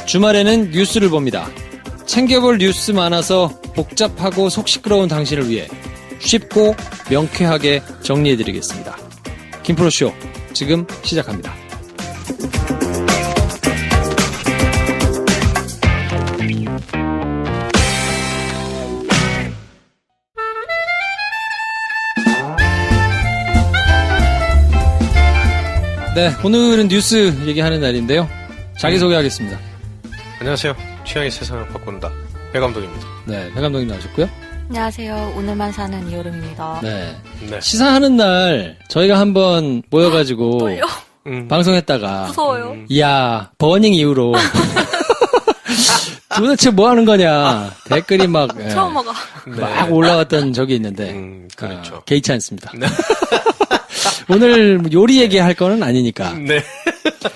주말에는 뉴스를 봅니다. 챙겨볼 뉴스 많아서 복잡하고 속 시끄러운 당신을 위해 쉽고 명쾌하게 정리해드리겠습니다. 김프로쇼 지금 시작합니다. 네, 오늘은 뉴스 얘기하는 날인데요. 자기소개하겠습니다. 안녕하세요. 취향이 세상을 바꾼다. 배 감독입니다. 네, 배 감독님 나오셨고요. 안녕하세요. 오늘만 사는 이여름입니다. 네. 시사하는 날 저희가 한번 모여가지고 떨려. 방송했다가 무서워요. 이야, 버닝 이후로 도대체 뭐 하는 거냐 댓글이 막 트라우마가 막 올라왔던 적이 있는데 그렇죠. 개의치 않습니다. 오늘 요리 얘기할 거는 아니니까. 네.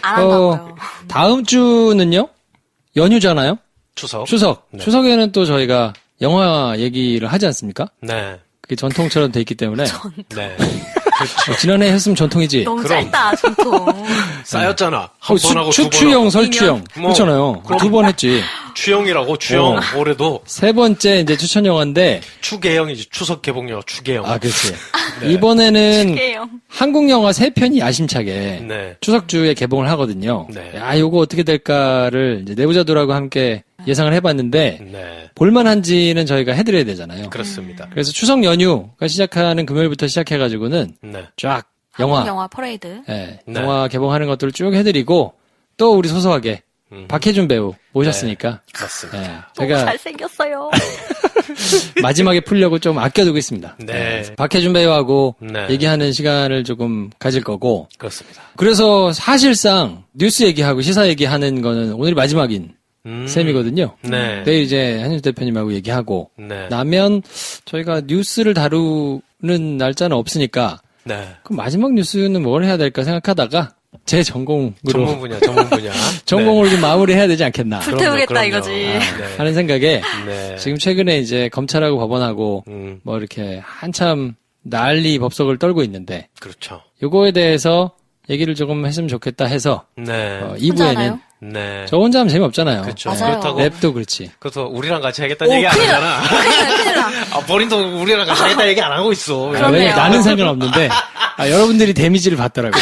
안 한다고요. 다음 주는요? 연휴잖아요? 추석. 네. 추석에는 또 저희가 영화 얘기를 하지 않습니까? 네. 그게 전통처럼 돼 있기 때문에. 네. 지난해 했으면 전통이지. 너무 그럼. 짧다, 전통. 쌓였잖아. 한 번 하고 두 번. 추영, 설추영. 뭐, 그렇잖아요. 두 번 했지. 추영이라고, 추영. 올해도. 세 번째 이제 추천 영화인데. 추계영이지. 추석 개봉 영화, 추계영. 아, 그렇지. 네. 이번에는 추계영. 한국 영화 3편이 야심차게 네. 추석주에 개봉을 하거든요. 네. 야, 요거 어떻게 될까를 이제 내부자들하고 함께 예상을 해봤는데. 네. 볼만한지는 저희가 해드려야 되잖아요. 그렇습니다. 그래서 추석 연휴가 시작하는 금요일부터 시작해가지고는 네. 쫙 영화 퍼레이드. 네, 네. 영화 개봉하는 것들을 쭉 해드리고 또 우리 소소하게 박해준 배우 모셨으니까 맞습니다. 네, 너무 제가 잘생겼어요. 마지막에 풀려고 좀 아껴두고 있습니다. 네. 박해준 배우하고 네. 얘기하는 시간을 조금 가질 거고 그렇습니다. 그래서 사실상 뉴스 얘기하고 시사 얘기하는 거는 오늘이 마지막인 셈이거든요. 네. 내일 이제 한윤수 대표님하고 얘기하고 네. 나면 저희가 뉴스를 다루는 날짜는 없으니까 네. 그럼 마지막 뉴스는 뭘 해야 될까 생각하다가 제 전공으로 전문 분야. 전공으로 좀 마무리해야 되지 않겠나 불태우겠다 그럼요. 이거지. 네. 하는 생각에 네. 지금 최근에 이제 검찰하고 법원하고 뭐 이렇게 한참 난리 법석을 떨고 있는데 그렇죠. 요거에 대해서 얘기를 조금 했으면 좋겠다 해서 네. 2부에는 네. 저 혼자 하면 재미없잖아요. 그렇죠. 맞아요. 그렇다고. 랩도 그렇지. 그래서 우리랑 같이 하겠다는 얘기 안 하잖아. 큰일 나. 아, 본인도 우리랑 같이 하겠다는 얘기 안 하고 있어. 그렇네요. 왜냐면 나는 상관없는데 여러분들이 데미지를 받더라고요.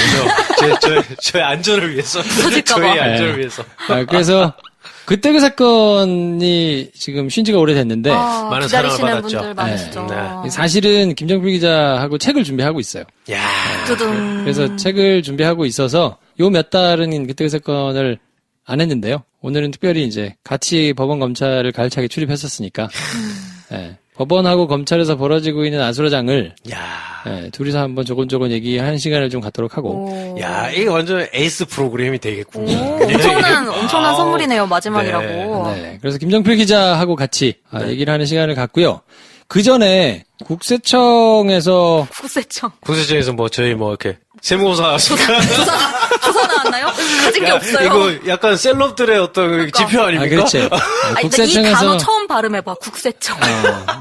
저의 안전을 위해서. 터질까 봐. 저의 안전을 위해서. 그래서 그때 그 사건이 지금 쉰 지가 오래됐는데 많은 사랑을 기다리시는 받았죠. 분들 많으시죠. 네. 사실은 김정필 기자하고 책을 준비하고 있어요. 야. 두둥. 그래서 책을 준비하고 있어서 요 몇 달은 그때 그 사건을 안 했는데요. 오늘은 특별히 이제 같이 법원 검찰을 가열차게 출입했었으니까 예, 법원하고 검찰에서 벌어지고 있는 아수라장을 야. 예, 둘이서 한번 조곤조곤 얘기하는 시간을 좀 갖도록 하고 오. 야, 이게 완전 에이스 프로그램이 되겠군. 엄청난 선물이네요, 마지막이라고. 네, 그래서 김정필 기자하고 같이 얘기를 하는 시간을 갖고요. 그 전에 국세청에서 국세청. 국세청에서 뭐 저희 뭐 이렇게 세무사 조사 나왔나요? 가진 게 없어요. 이거 약간 셀럽들의 어떤 지표 아닙니까? 그렇지. 이 국세청에서 단어 처음 발음해봐, 국세청.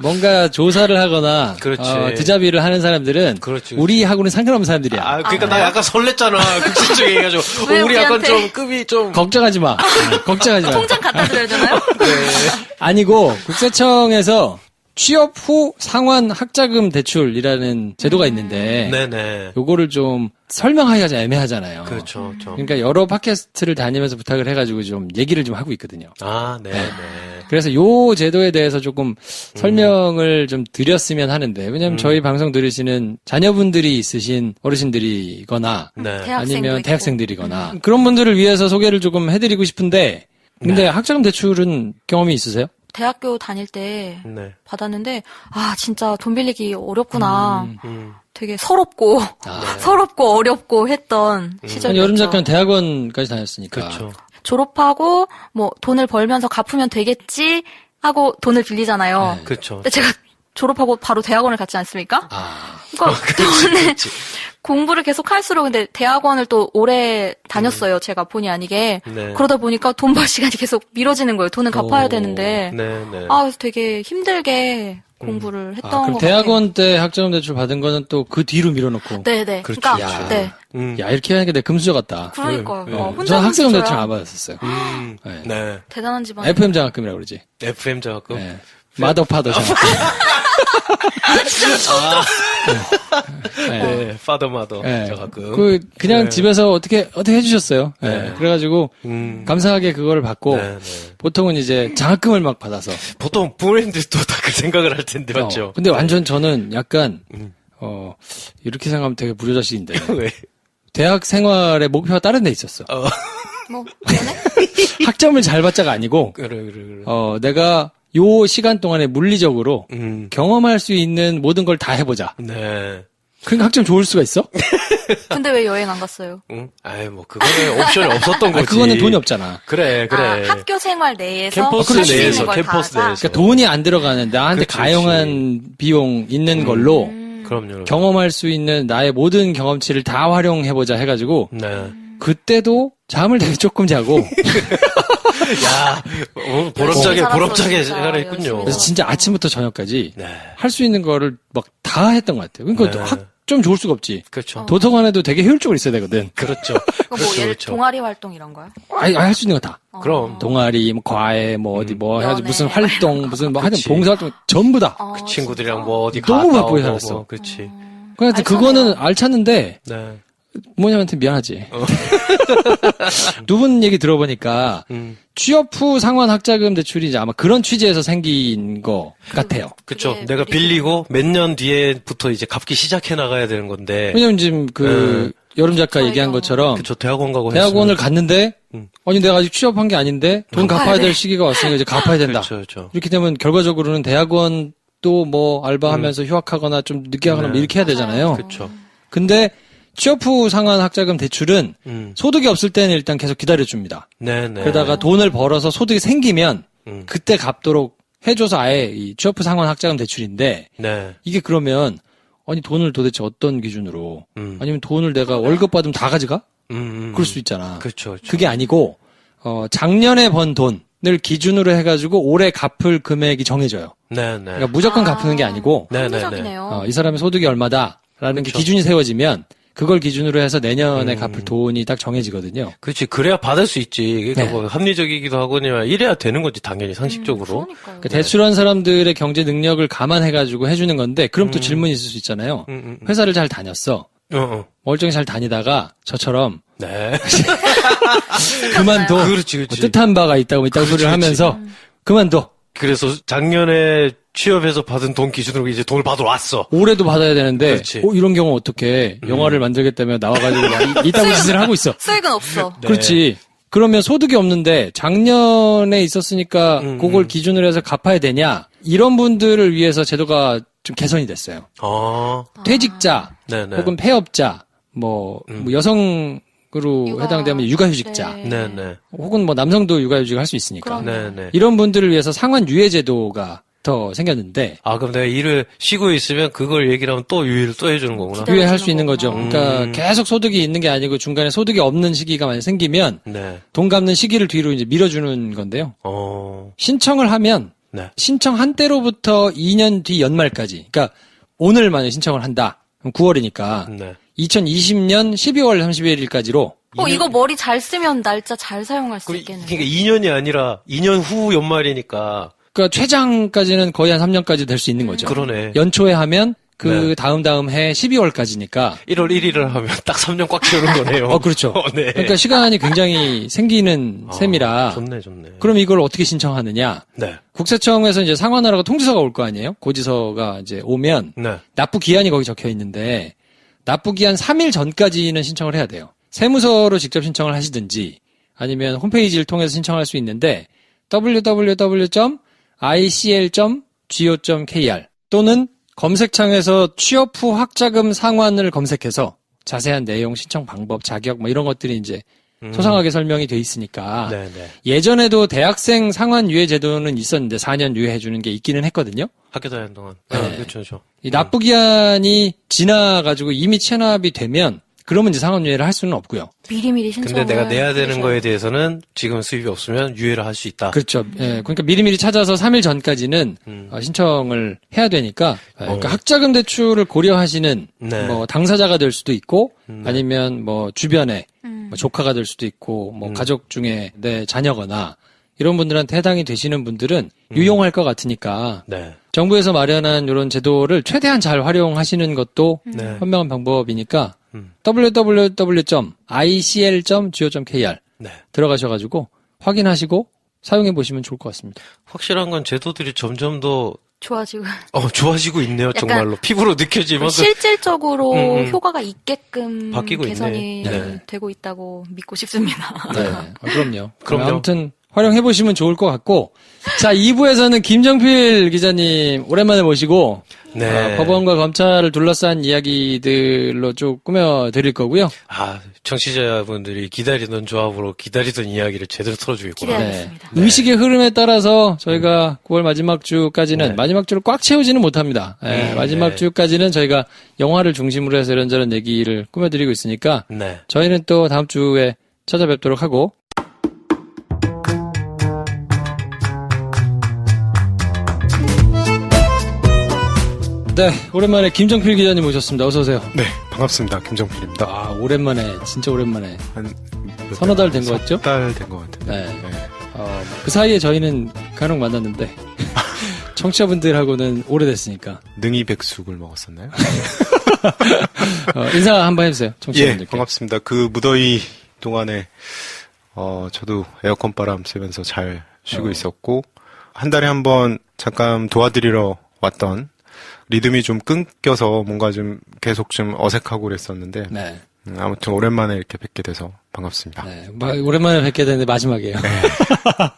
뭔가 조사를 하거나 그렇지. 드자비를 하는 사람들은 그렇지. 우리하고는 상관없는 사람들이야. 아, 그러니까 나 약간 설렜잖아. 국세청 얘기해가지고. 왜 우리 약간 우리한테? 좀 급이 좀. 걱정하지 마. 걱정하지 마. 통장 갖다 드려야 되나요? 아니고 국세청에서 취업 후 상환 학자금 대출이라는 제도가 있는데 네네. 요거를 좀 설명하기가 좀 애매하잖아요. 그렇죠. 그러니까 여러 팟캐스트를 다니면서 부탁을 해가지고 좀 얘기를 좀 하고 있거든요. 아, 네네. 그래서 요 제도에 대해서 조금 설명을 좀 드렸으면 하는데 왜냐면 저희 방송 들으시는 자녀분들이 있으신 어르신들이거나 네. 아니면 있고. 대학생들이거나 그런 분들을 위해서 소개를 조금 해드리고 싶은데 근데 학자금 대출은 경험이 있으세요? 대학교 다닐 때 네. 받았는데, 진짜 돈 빌리기 어렵구나. 음. 되게 서럽고, 서럽고 어렵고 했던 시절이었죠. 여름 작가는 대학원까지 다녔으니까. 그렇죠. 졸업하고, 뭐, 돈을 벌면서 갚으면 되겠지 하고 돈을 빌리잖아요. 네. 그렇죠. 근데 제가 졸업하고 바로 대학원을 갔지 않습니까? 아, 그러니까 돈을 공부를 계속 할수록 근데 대학원을 또 오래 다녔어요. 제가 본의 아니게. 네. 그러다 보니까 돈 벌 시간이 계속 미뤄지는 거예요. 돈은 갚아야 되는데. 네네. 그래서 되게 힘들게 공부를 했던 그럼 것 대학원 때 학자금 대출 받은 거는 또 그 뒤로 밀어놓고. 네네. 그렇지. 그러니까 네. 야, 이렇게 하니까 내가 금수저 같다. 그러니까요. 혼자 저는 학자금 혼자 대출 안 받았었어요. 네. 네. 대단한 집안. FM 장학금이라고 그러지. FM 장학금. 네. 마더파더 장학금. 네. 파더마더 네. 장학금. 그냥 네. 집에서 어떻게 해주셨어요. 네. 네. 그래가지고, 감사하게 그거를 받고, 네, 네. 보통은 이제 장학금을 막 받아서. 보통 부모님들도 다 그 생각을 할 텐데 맞죠? 근데 완전 저는 약간, 이렇게 생각하면 되게 불효자식인데. 왜? 대학 생활의 목표가 다른 데 있었어. 뭐 연애? 학점을 잘 받자가 아니고, 그래. 내가 요 시간 동안에 물리적으로 경험할 수 있는 모든 걸 다 해보자. 네. 그러니까 학점 좋을 수가 있어? 근데 왜 여행 안 갔어요? 응? 아이, 뭐, 그거는 옵션이 없었던 거지. 그거는 돈이 없잖아. 그래. 학교 생활 내에서 캠퍼스 할수 있는 내에서, 걸 캠퍼스 다 하자. 내에서. 그러니까 돈이 안 들어가는 나한테 그렇지, 가용한 비용 있는 걸로 그럼요. 경험할 수 있는 나의 모든 경험치를 다 활용해보자 해가지고 네. 그때도 잠을 되게 조금 자고 야, 열심히 보람차게 살았어, 생활을 진짜. 했군요. 그래서 진짜 아침부터 저녁까지 네. 할 수 있는 거를 막 다 했던 것 같아요. 그러니까 네. 학점 좋을 수가 없지. 그렇죠. 도서관에도 되게 효율적으로 있어야 되거든. 그렇죠. 뭐 그렇죠, 예를 그렇죠. 동아리 활동 이런 거요? 할 수 있는 거 다. 그럼. 동아리, 뭐 과외, 뭐 어디 뭐 해가지고 연애. 무슨 활동, 무슨 뭐 하여튼 그치. 봉사활동 전부 다. 그 친구들이랑 뭐 어디 너무 갔다 바쁘게 오고 살았어. 뭐, 그렇지. 그래서 알차네요. 그거는 알찼는데 네. 부모님한테 미안하지. 두 분 얘기 들어보니까 취업 후 상환 학자금 대출이 이제 아마 그런 취지에서 생긴 거 같아요. 그쵸. 그게 내가 우리 빌리고 몇 년 뒤에부터 이제 갚기 시작해 나가야 되는 건데. 왜냐면 지금 여름 작가 저희가 얘기한 것처럼 그쵸. 대학원 가고 대학원을 했으면. 갔는데 아니 내가 아직 취업한 게 아닌데 돈 갚아야 될 시기가 왔으니까 이제 갚아야 된다. 그렇죠. 이렇게 되면 결과적으로는 대학원 또 뭐 알바하면서 휴학하거나 좀 늦게 하거나 뭐 이렇게 해야 되잖아요. 그렇죠. 근데 취업 후 상환 학자금 대출은 소득이 없을 때는 일단 계속 기다려줍니다. 네네. 그러다가 돈을 벌어서 소득이 생기면 그때 갚도록 해줘서 아예 이 취업 후 상환 학자금 대출인데 네. 이게 그러면 아니 돈을 도대체 어떤 기준으로 아니면 돈을 내가 월급 받으면 다 가져가? 그럴 수 있잖아. 그렇죠. 그게 아니고 작년에 번 돈을 기준으로 해가지고 올해 갚을 금액이 정해져요. 네네. 그러니까 무조건 갚는 게 아니고 합리적이네요. 이 사람의 소득이 얼마다라는 게 기준이 세워지면 그걸 기준으로 해서 내년에 갚을 돈이 딱 정해지거든요. 그렇지. 그래야 받을 수 있지. 그러니까 네. 뭐 합리적이기도 하거니와 이래야 되는 거지. 당연히 상식적으로. 그러니까요. 그러니까 대출한 사람들의 경제 능력을 감안해가지고 해주는 건데 그럼 또 질문이 있을 수 있잖아요. 회사를 잘 다녔어. 멀쩡히 잘 다니다가 저처럼 네. 그만둬. 그렇지. 뭐 뜻한 바가 있다고 소리를 하면서 그만둬. 그래서 작년에 취업해서 받은 돈 기준으로 이제 돈을 받으러 왔어. 올해도 받아야 되는데 그렇지. 이런 경우 어떻게 영화를 만들겠다며 나와가지고 막 이따구 짓을 하고 있어. 수익은 없어. 네. 그렇지. 그러면 소득이 없는데 작년에 있었으니까 그걸 기준으로 해서 갚아야 되냐? 이런 분들을 위해서 제도가 좀 개선이 됐어요. 퇴직자 네네. 혹은 폐업자 뭐 여성으로 육아. 해당되면 육아휴직자 네. 네네. 혹은 뭐 남성도 육아휴직을 할 수 있으니까 네네. 이런 분들을 위해서 상환 유예 제도가 더 생겼는데 아, 그럼 내가 일을 쉬고 있으면 그걸 얘기를 하면 또 유예를 또 해주는 거구나. 기다려- 유예할 수 있는 거죠. 거구나. 그러니까 계속 소득이 있는 게 아니고 중간에 소득이 없는 시기가 만약 생기면 네. 돈 갚는 시기를 뒤로 이제 밀어주는 건데요. 신청을 하면 네. 신청한 때로부터 2년 뒤 연말까지. 그러니까 오늘 만약 신청을 한다. 그럼 9월이니까 네. 2020년 12월 31일까지로 이거 머리 잘 쓰면 날짜 잘 사용할 수 그러니까 있겠네. 2년이 아니라 2년 후 연말이니까. 그러니까 최장까지는 거의 한 3년까지 될 수 있는 거죠. 그러네. 연초에 하면 그 네. 다음 해 12월까지니까 1월 1일을 하면 딱 3년 꽉 채우는 거네요. 그렇죠. 네. 그러니까 시간이 굉장히 생기는 셈이라 좋네. 그럼 이걸 어떻게 신청하느냐? 네. 국세청에서 이제 상환하라고 통지서가 올 거 아니에요? 고지서가 이제 오면 네. 납부 기한이 거기 적혀 있는데 납부 기한 3일 전까지는 신청을 해야 돼요. 세무서로 직접 신청을 하시든지 아니면 홈페이지를 통해서 신청할 수 있는데 www.icl.go.kr 또는 검색창에서 취업 후 학자금 상환을 검색해서 자세한 내용, 신청 방법, 자격 뭐 이런 것들이 이제 소상하게 설명이 돼 있으니까 네네. 예전에도 대학생 상환 유예 제도는 있었는데 4년 유예해 주는 게 있기는 했거든요. 학교 다니는 동안. 네. 그렇죠. 이 납부 기한이 지나가지고 이미 체납이 되면 그러면 이제 상환유예를 할 수는 없고요. 미리미리 신청을. 근데 내가 내야 되는 해주셔야 거에 대해서는 지금 수입이 없으면 유예를 할 수 있다. 그렇죠. 예, 그러니까 미리미리 찾아서 3일 전까지는 신청을 해야 되니까 그러니까 학자금 대출을 고려하시는 네. 뭐 당사자가 될 수도 있고 아니면 뭐 주변에 뭐 조카가 될 수도 있고 뭐 가족 중에 내 자녀거나 이런 분들한테 해당이 되시는 분들은 유용할 것 같으니까 네. 정부에서 마련한 이런 제도를 최대한 잘 활용하시는 것도 네. 현명한 방법이니까 www.icl.go.kr 네. 들어가셔가지고 확인하시고 사용해 보시면 좋을 것 같습니다. 확실한 건 제도들이 점점 더 좋아지고. 좋아지고 있네요. 약간 정말로 피부로 느껴지면서 실질적으로 효과가 있게끔 바뀌고 개선이 있네. 네. 되고 있다고 믿고 싶습니다. 네, 그럼요. 그럼요. 아무튼 활용해 보시면 좋을 것 같고, 자 2부에서는 김정필 기자님 오랜만에 모시고 네. 법원과 검찰을 둘러싼 이야기들로 쭉 꾸며 드릴 거고요. 청취자분들이 기다리던 조합으로 기다리던 이야기를 제대로 털어주겠구나. 기대하겠습니다. 알겠습니다. 네. 의식의 흐름에 따라서 저희가 9월 마지막 주까지는 네. 마지막 주를 꽉 채우지는 못합니다. 마지막 네. 주까지는 저희가 영화를 중심으로 해서 이런저런 얘기를 꾸며드리고 있으니까 네. 저희는 또 다음 주에 찾아뵙도록 하고 네, 오랜만에 김정필 기자님 모셨습니다. 어서 오세요. 네, 반갑습니다. 김정필입니다. 아, 오랜만에, 진짜 오랜만에. 한 서너 달 된 것 같죠? 달 된 것 같은데. 네. 네. 그 사이에 저희는 간혹 만났는데, 청취자분들하고는 오래됐으니까. 능이백숙을 먹었었나요? 인사 한번 해주세요, 예, 청취자분들께. 반갑습니다. 그 무더위 동안에, 저도 에어컨 바람 쐬면서 잘 쉬고 있었고, 한 달에 한 번 잠깐 도와드리러 왔던 리듬이 좀 끊겨서 뭔가 좀 계속 좀 어색하고 그랬었는데, 네. 아무튼 오랜만에 이렇게 뵙게 돼서 반갑습니다. 네. 오랜만에 뵙게 되는데 마지막이에요. 네.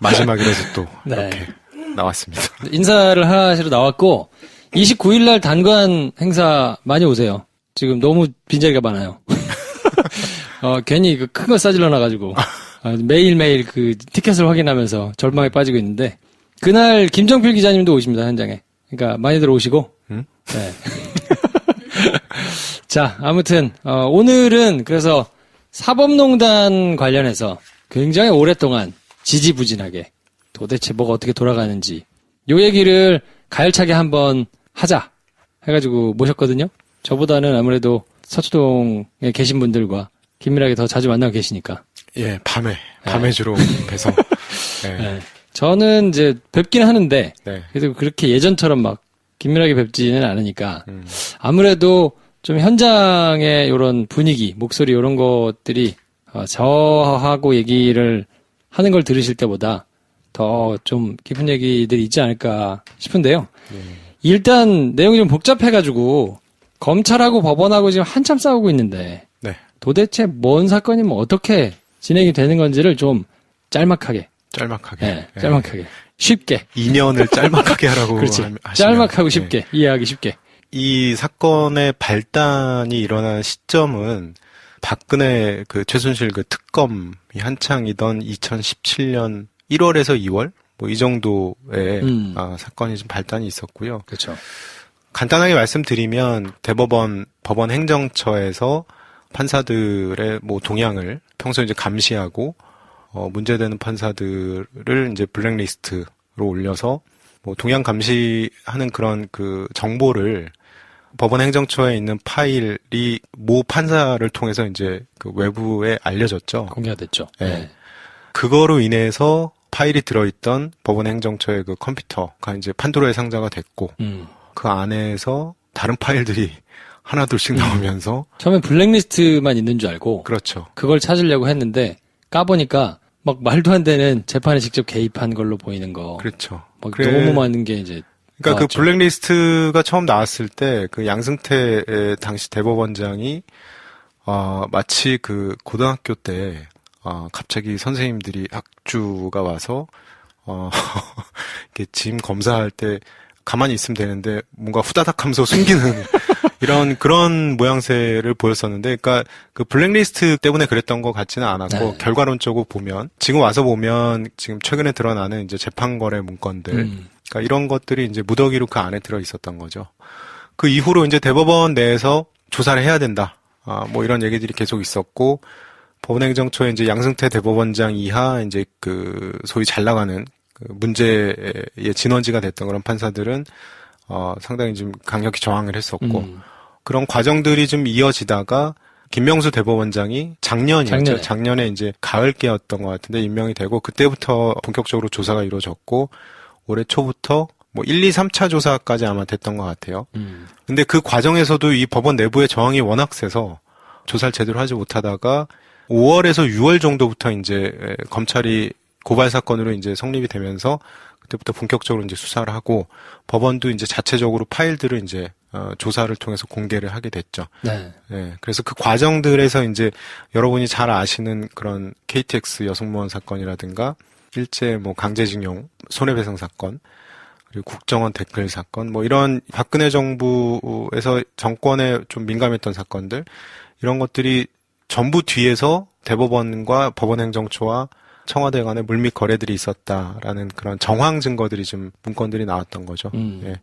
마지막이라서 또 네. 이렇게 나왔습니다. 인사를 하시러 나왔고, 29일날 단관 행사 많이 오세요. 지금 너무 빈자리가 많아요. 괜히 그 큰 거 싸질러 놔가지고, 매일매일 그 티켓을 확인하면서 절망에 빠지고 있는데, 그날 김정필 기자님도 오십니다, 현장에. 그러니까 많이들 오시고, 네. 자, 아무튼, 오늘은 그래서 사법농단 관련해서 굉장히 오랫동안 지지부진하게 도대체 뭐가 어떻게 돌아가는지 요 얘기를 가열차게 한번 하자 해가지고 모셨거든요. 저보다는 아무래도 서초동에 계신 분들과 긴밀하게 더 자주 만나고 계시니까. 예, 밤에 주로 뵈서. 네. 네. 저는 이제 뵙긴 하는데, 네. 그래도 그렇게 예전처럼 막 긴밀하게 뵙지는 않으니까, 아무래도 좀 현장의 이런 분위기, 목소리 이런 것들이 저하고 얘기를 하는 걸 들으실 때보다 더 좀 깊은 얘기들이 있지 않을까 싶은데요. 일단 내용이 좀 복잡해가지고 검찰하고 법원하고 지금 한참 싸우고 있는데 네. 도대체 뭔 사건이면 어떻게 진행이 되는 건지를 좀 짤막하게, 짤막하게. 짤막하게, 쉽게. 2년을 짤막하게 하라고 그렇지. 하시면. 짤막하고 쉽게, 이해하기 쉽게. 이 사건의 발단이 일어난 시점은 박근혜 그 최순실 그 특검이 한창이던 2017년 1월에서 2월 뭐 이 정도의 사건이 좀 발단이 있었고요. 그렇죠. 간단하게 말씀드리면 대법원 법원 행정처에서 판사들의 뭐 동향을 평소에 이제 감시하고 문제되는 판사들을 이제 블랙리스트로 올려서 뭐 동향 감시하는 그런 그 정보를 법원 행정처에 있는 파일이 모 판사를 통해서 이제 그 외부에 알려졌죠. 공개가 됐죠. 네. 그거로 인해서 파일이 들어있던 법원 행정처의 그 컴퓨터가 이제 판도라의 상자가 됐고, 그 안에서 다른 파일들이 하나둘씩 나오면서. 처음엔 블랙리스트만 있는 줄 알고. 그렇죠. 그걸 찾으려고 했는데, 까보니까 막 말도 안 되는 재판에 직접 개입한 걸로 보이는 거. 그렇죠. 막 너무 많은 게 이제. 그러니까 나왔죠. 그 블랙리스트가 처음 나왔을 때 그 양승태 당시 대법원장이 마치 그 고등학교 때 갑자기 선생님들이 학주가 와서 이렇게 짐 검사할 때 가만히 있으면 되는데 뭔가 후다닥 하면서 숨기는 그런 모양새를 보였었는데, 그러니까 그 블랙리스트 때문에 그랬던 것 같지는 않았고, 네. 결과론적으로 보면 지금 와서 보면 지금 최근에 드러나는 이제 재판거래 문건들, 그러니까 이런 것들이 이제 무더기로 그 안에 들어 있었던 거죠. 그 이후로 이제 대법원 내에서 조사를 해야 된다. 뭐 이런 얘기들이 계속 있었고, 법원행정처의 이제 양승태 대법원장 이하 이제 그 소위 잘 나가는 그 문제의 진원지가 됐던 그런 판사들은 상당히 좀 강력히 저항을 했었고, 그런 과정들이 좀 이어지다가 김명수 대법원장이 작년에 이제 가을께였던 것 같은데 임명이 되고, 그때부터 본격적으로 조사가 이루어졌고, 올해 초부터 뭐 1, 2, 3차 조사까지 아마 됐던 것 같아요. 근데 그 과정에서도 이 법원 내부의 저항이 워낙 세서 조사를 제대로 하지 못하다가 5월에서 6월 정도부터 이제 검찰이 고발 사건으로 이제 성립이 되면서 그때부터 본격적으로 이제 수사를 하고, 법원도 이제 자체적으로 파일들을 이제 조사를 통해서 공개를 하게 됐죠. 네. 네. 그래서 그 과정들에서 이제 여러분이 잘 아시는 그런 KTX 여성무원 사건이라든가 일제 뭐 강제징용 손해배상 사건, 그리고 국정원 댓글 사건, 뭐 이런 박근혜 정부에서 정권에 좀 민감했던 사건들, 이런 것들이 전부 뒤에서 대법원과 법원행정처와 청와대 간에 물밑 거래들이 있었다라는 그런 정황 증거들이 좀 문건들이 나왔던 거죠. 예.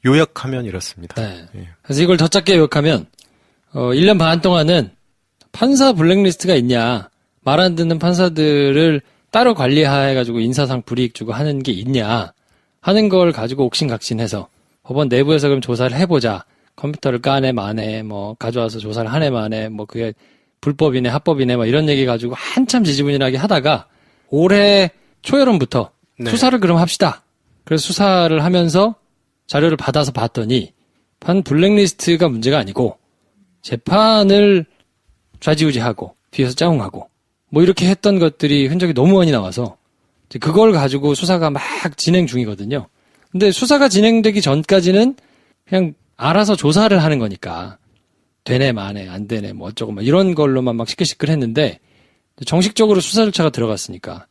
요약하면 이렇습니다. 네. 예. 그래서 이걸 더 짧게 요약하면 1년 반 동안은 판사 블랙리스트가 있냐, 말 안 듣는 판사들을 따로 관리해가지고 인사상 불이익 주고 하는 게 있냐 하는 걸 가지고 옥신각신해서 법원 내부에서 그럼 조사를 해보자. 컴퓨터를 까내 마내 뭐 가져와서 조사를 하네 마내 뭐 그게 불법이네 합법이네 뭐 이런 얘기 가지고 한참 지지분열하게 하다가 올해 초여름부터 네. 수사를 그럼 합시다. 그래서 수사를 하면서 자료를 받아서 봤더니 판 블랙리스트가 문제가 아니고 재판을 좌지우지하고 뒤에서 짜웅하고 뭐 이렇게 했던 것들이 흔적이 너무 많이 나와서 이제 그걸 가지고 수사가 막 진행 중이거든요. 근데 수사가 진행되기 전까지는 그냥 알아서 조사를 하는 거니까 되네 마네 안 되네 뭐 어쩌고 막 이런 걸로만 막 시끌시끌했는데, 정식적으로 수사 절차가 들어갔으니까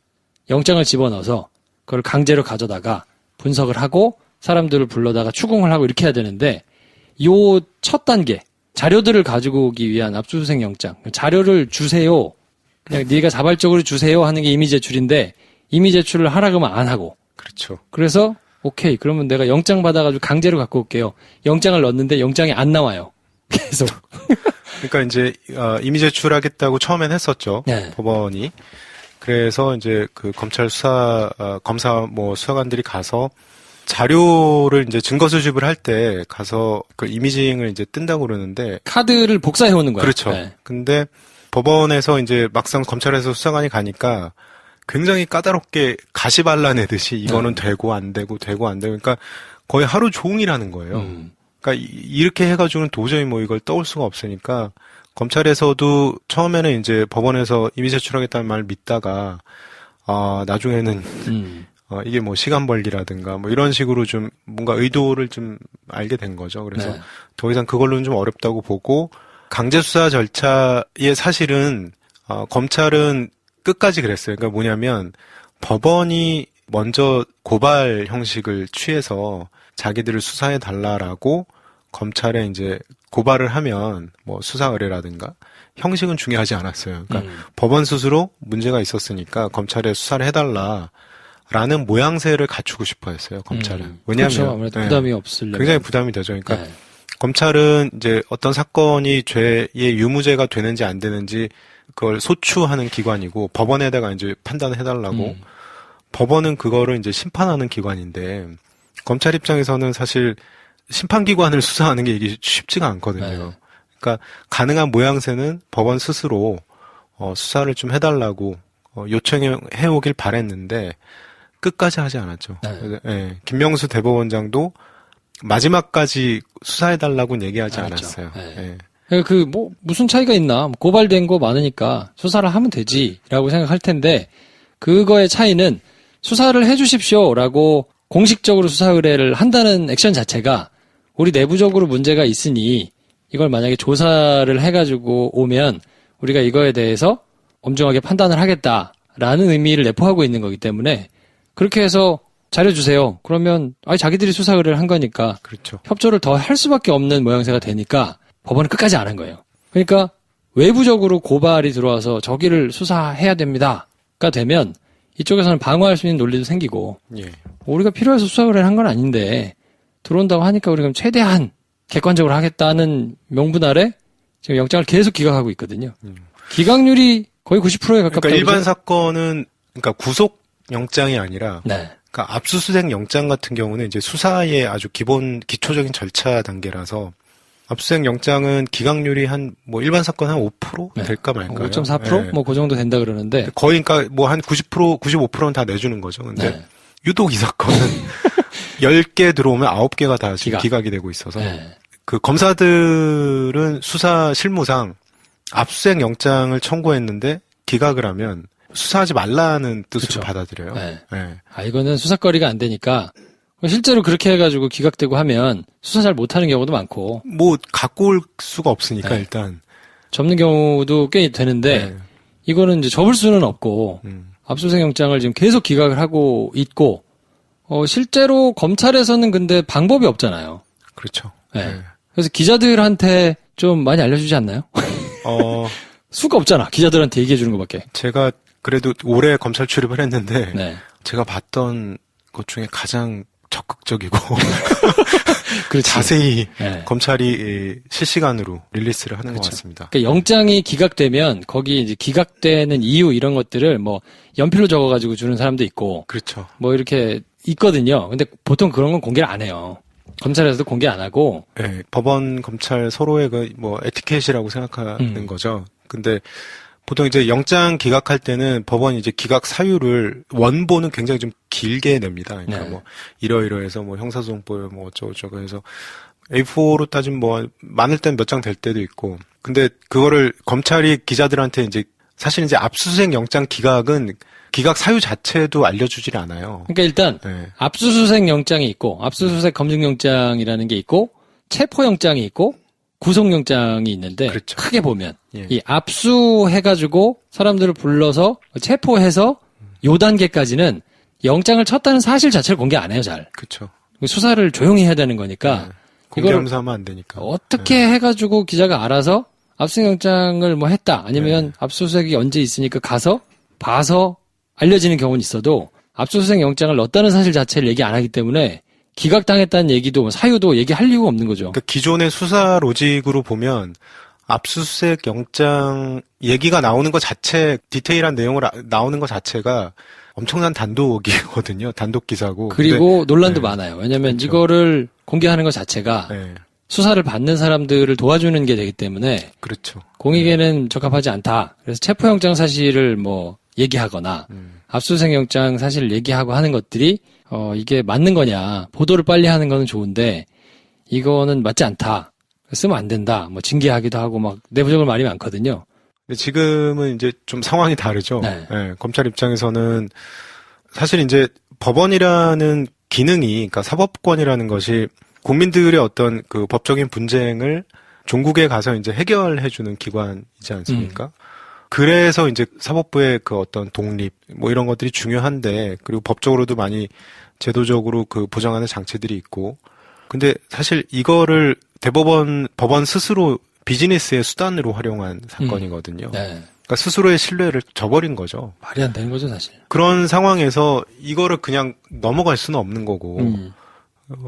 영장을 집어넣어서 그걸 강제로 가져다가 분석을 하고 사람들을 불러다가 추궁을 하고 이렇게 해야 되는데, 요 첫 단계 자료들을 가지고 오기 위한 압수수색 영장, 자료를 주세요, 그냥 네가 자발적으로 주세요 하는 게 이미 제출인데 이미 제출을 하라 그러면 안 하고, 그렇죠. 그래서 오케이 그러면 내가 영장 받아가지고 강제로 갖고 올게요. 영장을 넣었는데 영장이 안 나와요. 계속. 그러니까 이제 이미 제출하겠다고 처음엔 했었죠. 네. 법원이. 그래서 이제 그 검찰 검사 뭐 수사관들이 가서 자료를 이제 증거 수집을 할 때 가서 그 이미징을 이제 뜬다고 그러는데, 카드를 복사해 오는 거야. 그렇죠. 네. 근데 법원에서 이제 막상 검찰에서 수사관이 가니까 굉장히 까다롭게 가시 발라내듯이 이거는 되고 안 되고 되고 안 되고, 그러니까 거의 하루 종일 하는 거예요. 그러니까 이렇게 해가지고는 도저히 뭐 이걸 떠올 수가 없으니까 검찰에서도 처음에는 이제 법원에서 이미 제출하겠다는 말을 믿다가 나중에는 이게 뭐 시간 벌기라든가 뭐 이런 식으로 좀 뭔가 의도를 좀 알게 된 거죠. 그래서 네. 더 이상 그걸로는 좀 어렵다고 보고, 강제 수사 절차에 사실은 검찰은 끝까지 그랬어요. 그러니까 뭐냐면 법원이 먼저 고발 형식을 취해서 자기들을 수사해 달라라고 검찰에 이제 고발을 하면 뭐 수사 의뢰라든가 형식은 중요하지 않았어요. 그러니까 법원 스스로 문제가 있었으니까 검찰에 수사를 해달라라는 모양새를 갖추고 싶어 했어요, 검찰은. 왜냐하면 그렇죠. 아무래도 부담이 없으려면. 굉장히 부담이 되죠. 그러니까 네. 검찰은 이제 어떤 사건이 죄의 유무죄가 되는지 안 되는지 그걸 소추하는 기관이고, 법원에다가 이제 판단을 해달라고. 법원은 그거를 이제 심판하는 기관인데, 검찰 입장에서는 사실 심판기관을 수사하는 게 이게 쉽지가 않거든요. 네. 그러니까 가능한 모양새는 법원 스스로 수사를 좀 해달라고 요청해오길 바랬는데 끝까지 하지 않았죠. 네. 네. 김명수 대법원장도 마지막까지 수사해달라고는 얘기하지 알았죠. 않았어요. 네. 그 뭐 무슨 차이가 있나, 고발된 거 많으니까 수사를 하면 되지라고 생각할 텐데, 그거의 차이는 수사를 해주십시오라고 공식적으로 수사 의뢰를 한다는 액션 자체가 우리 내부적으로 문제가 있으니 이걸 만약에 조사를 해가지고 오면 우리가 이거에 대해서 엄중하게 판단을 하겠다라는 의미를 내포하고 있는 거기 때문에, 그렇게 해서 자료 주세요. 그러면 자기들이 수사 의뢰를 한 거니까 그렇죠. 협조를 더 할 수밖에 없는 모양새가 되니까 법원은 끝까지 안 한 거예요. 그러니까 외부적으로 고발이 들어와서 저기를 수사해야 됩니다가 되면 이쪽에서는 방어할 수 있는 논리도 생기고, 예. 우리가 필요해서 수사 의뢰를 한 건 아닌데 들어온다고 하니까 우리가 최대한 객관적으로 하겠다는 명분 아래 지금 영장을 계속 기각하고 있거든요. 기각률이 거의 90%에 가깝다고. 그러니까 일반 그러죠? 사건은 그러니까 구속 영장이 아니라 네. 그러니까 압수수색 영장 같은 경우는 이제 수사의 아주 기초적인 절차 단계라서 압수수색 영장은 기각률이 한 뭐 일반 사건 한 5% 네. 될까 말까요? 5.4%? 네. 뭐 그 정도 된다 그러는데. 거의 그러니까 뭐 한 90%, 95%는 다 내주는 거죠. 근데 네. 유독 이 사건은 10개 들어오면 9개가 다 지금 기각. 기각이 되고 있어서 네. 그 검사들은 수사 실무상 압수수색 영장을 청구했는데 기각을 하면 수사하지 말라는 뜻으로 그쵸. 받아들여요. 네. 네. 이거는 수사거리가 안 되니까 실제로 그렇게 해가지고 기각되고 하면 수사 잘 못하는 경우도 많고 뭐 갖고 올 수가 없으니까 네. 일단 접는 경우도 꽤 되는데 네. 이거는 이제 접을 수는 없고 압수수색 영장을 지금 계속 기각을 하고 있고 실제로 검찰에서는 근데 방법이 없잖아요. 그렇죠. 네. 네. 그래서 기자들한테 좀 많이 알려주지 않나요? 수가 없잖아. 기자들한테 얘기해 주는 것밖에. 제가 그래도 올해 검찰 출입을 했는데 네. 제가 봤던 것 중에 가장 적극적이고 그렇지. 자세히 네. 검찰이 실시간으로 릴리스를 하는 것 그렇죠. 같습니다. 그러니까 영장이 기각되면 거기 이제 기각되는 이유 이런 것들을 뭐 연필로 적어가지고 주는 사람도 있고 그렇죠. 뭐 이렇게 있거든요. 근데 보통 그런 건 공개를 안 해요. 검찰에서도 공개 안 하고. 네, 법원, 검찰 서로의 그 뭐 에티켓이라고 생각하는 거죠. 근데 보통 이제 영장 기각할 때는 법원이 이제 기각 사유를 원본은 굉장히 좀 길게 냅니다. 그러니까 네. 뭐 이러이러해서 뭐 형사소송법에 뭐 어쩌고저쩌고 해서 A4로 따지면 뭐 많을 땐 몇 장 될 때도 있고. 근데 그거를 검찰이 기자들한테 이제 사실 이제 압수수색 영장 기각은 기각 사유 자체도 알려주질 않아요. 그러니까 일단 네. 압수수색 영장이 있고 압수수색 검증영장이라는 게 있고 체포영장이 있고 구속영장이 있는데 그렇죠. 크게 보면 예. 이 압수해가지고 사람들을 불러서 체포해서 요 단계까지는 영장을 쳤다는 사실 자체를 공개 안 해요. 잘 그렇죠. 수사를 조용히 해야 되는 거니까 네. 공개하면서 하면 안 되니까. 어떻게 해가지고 기자가 알아서 압수영장을 뭐 했다 아니면 압수수색이 언제 있으니까 가서 봐서 알려지는 경우는 있어도 압수수색 영장을 넣었다는 사실 자체를 얘기 안 하기 때문에 기각당했다는 얘기도 뭐 사유도 얘기할 이유가 없는 거죠. 그러니까 기존의 수사 로직으로 보면 압수수색 영장 얘기가 나오는 것 자체, 디테일한 내용을 나오는 것 자체가 엄청난 단독이거든요. 단독 기사고. 그리고 논란도 네. 많아요. 왜냐하면 그렇죠. 이거를 공개하는 것 자체가 네, 수사를 받는 사람들을 도와주는 게 되기 때문에 그렇죠. 공익에는 적합하지 않다. 그래서 체포영장 사실을 뭐 얘기하거나 압수수색 영장 사실을 얘기하고 하는 것들이 이게 맞는 거냐. 보도를 빨리 하는 거는 좋은데 이거는 맞지 않다. 쓰면 안 된다. 뭐 징계하기도 하고 막 내부적으로 말이 많거든요. 근데 지금은 이제 좀 상황이 다르죠. 네. 네, 검찰 입장에서는 사실 이제 법원이라는 기능이, 그러니까 사법권이라는 것이 국민들의 어떤 그 법적인 분쟁을 종국에 가서 이제 해결해주는 기관이지 않습니까? 그래서 이제 사법부의 그 어떤 독립, 뭐 이런 것들이 중요한데, 그리고 법적으로도 많이 제도적으로 그 보장하는 장치들이 있고, 근데 사실 이거를 법원 스스로 비즈니스의 수단으로 활용한 사건이거든요. 네. 그러니까 스스로의 신뢰를 저버린 거죠. 말이 안 되는 거죠, 사실. 그런 상황에서 이거를 그냥 넘어갈 수는 없는 거고,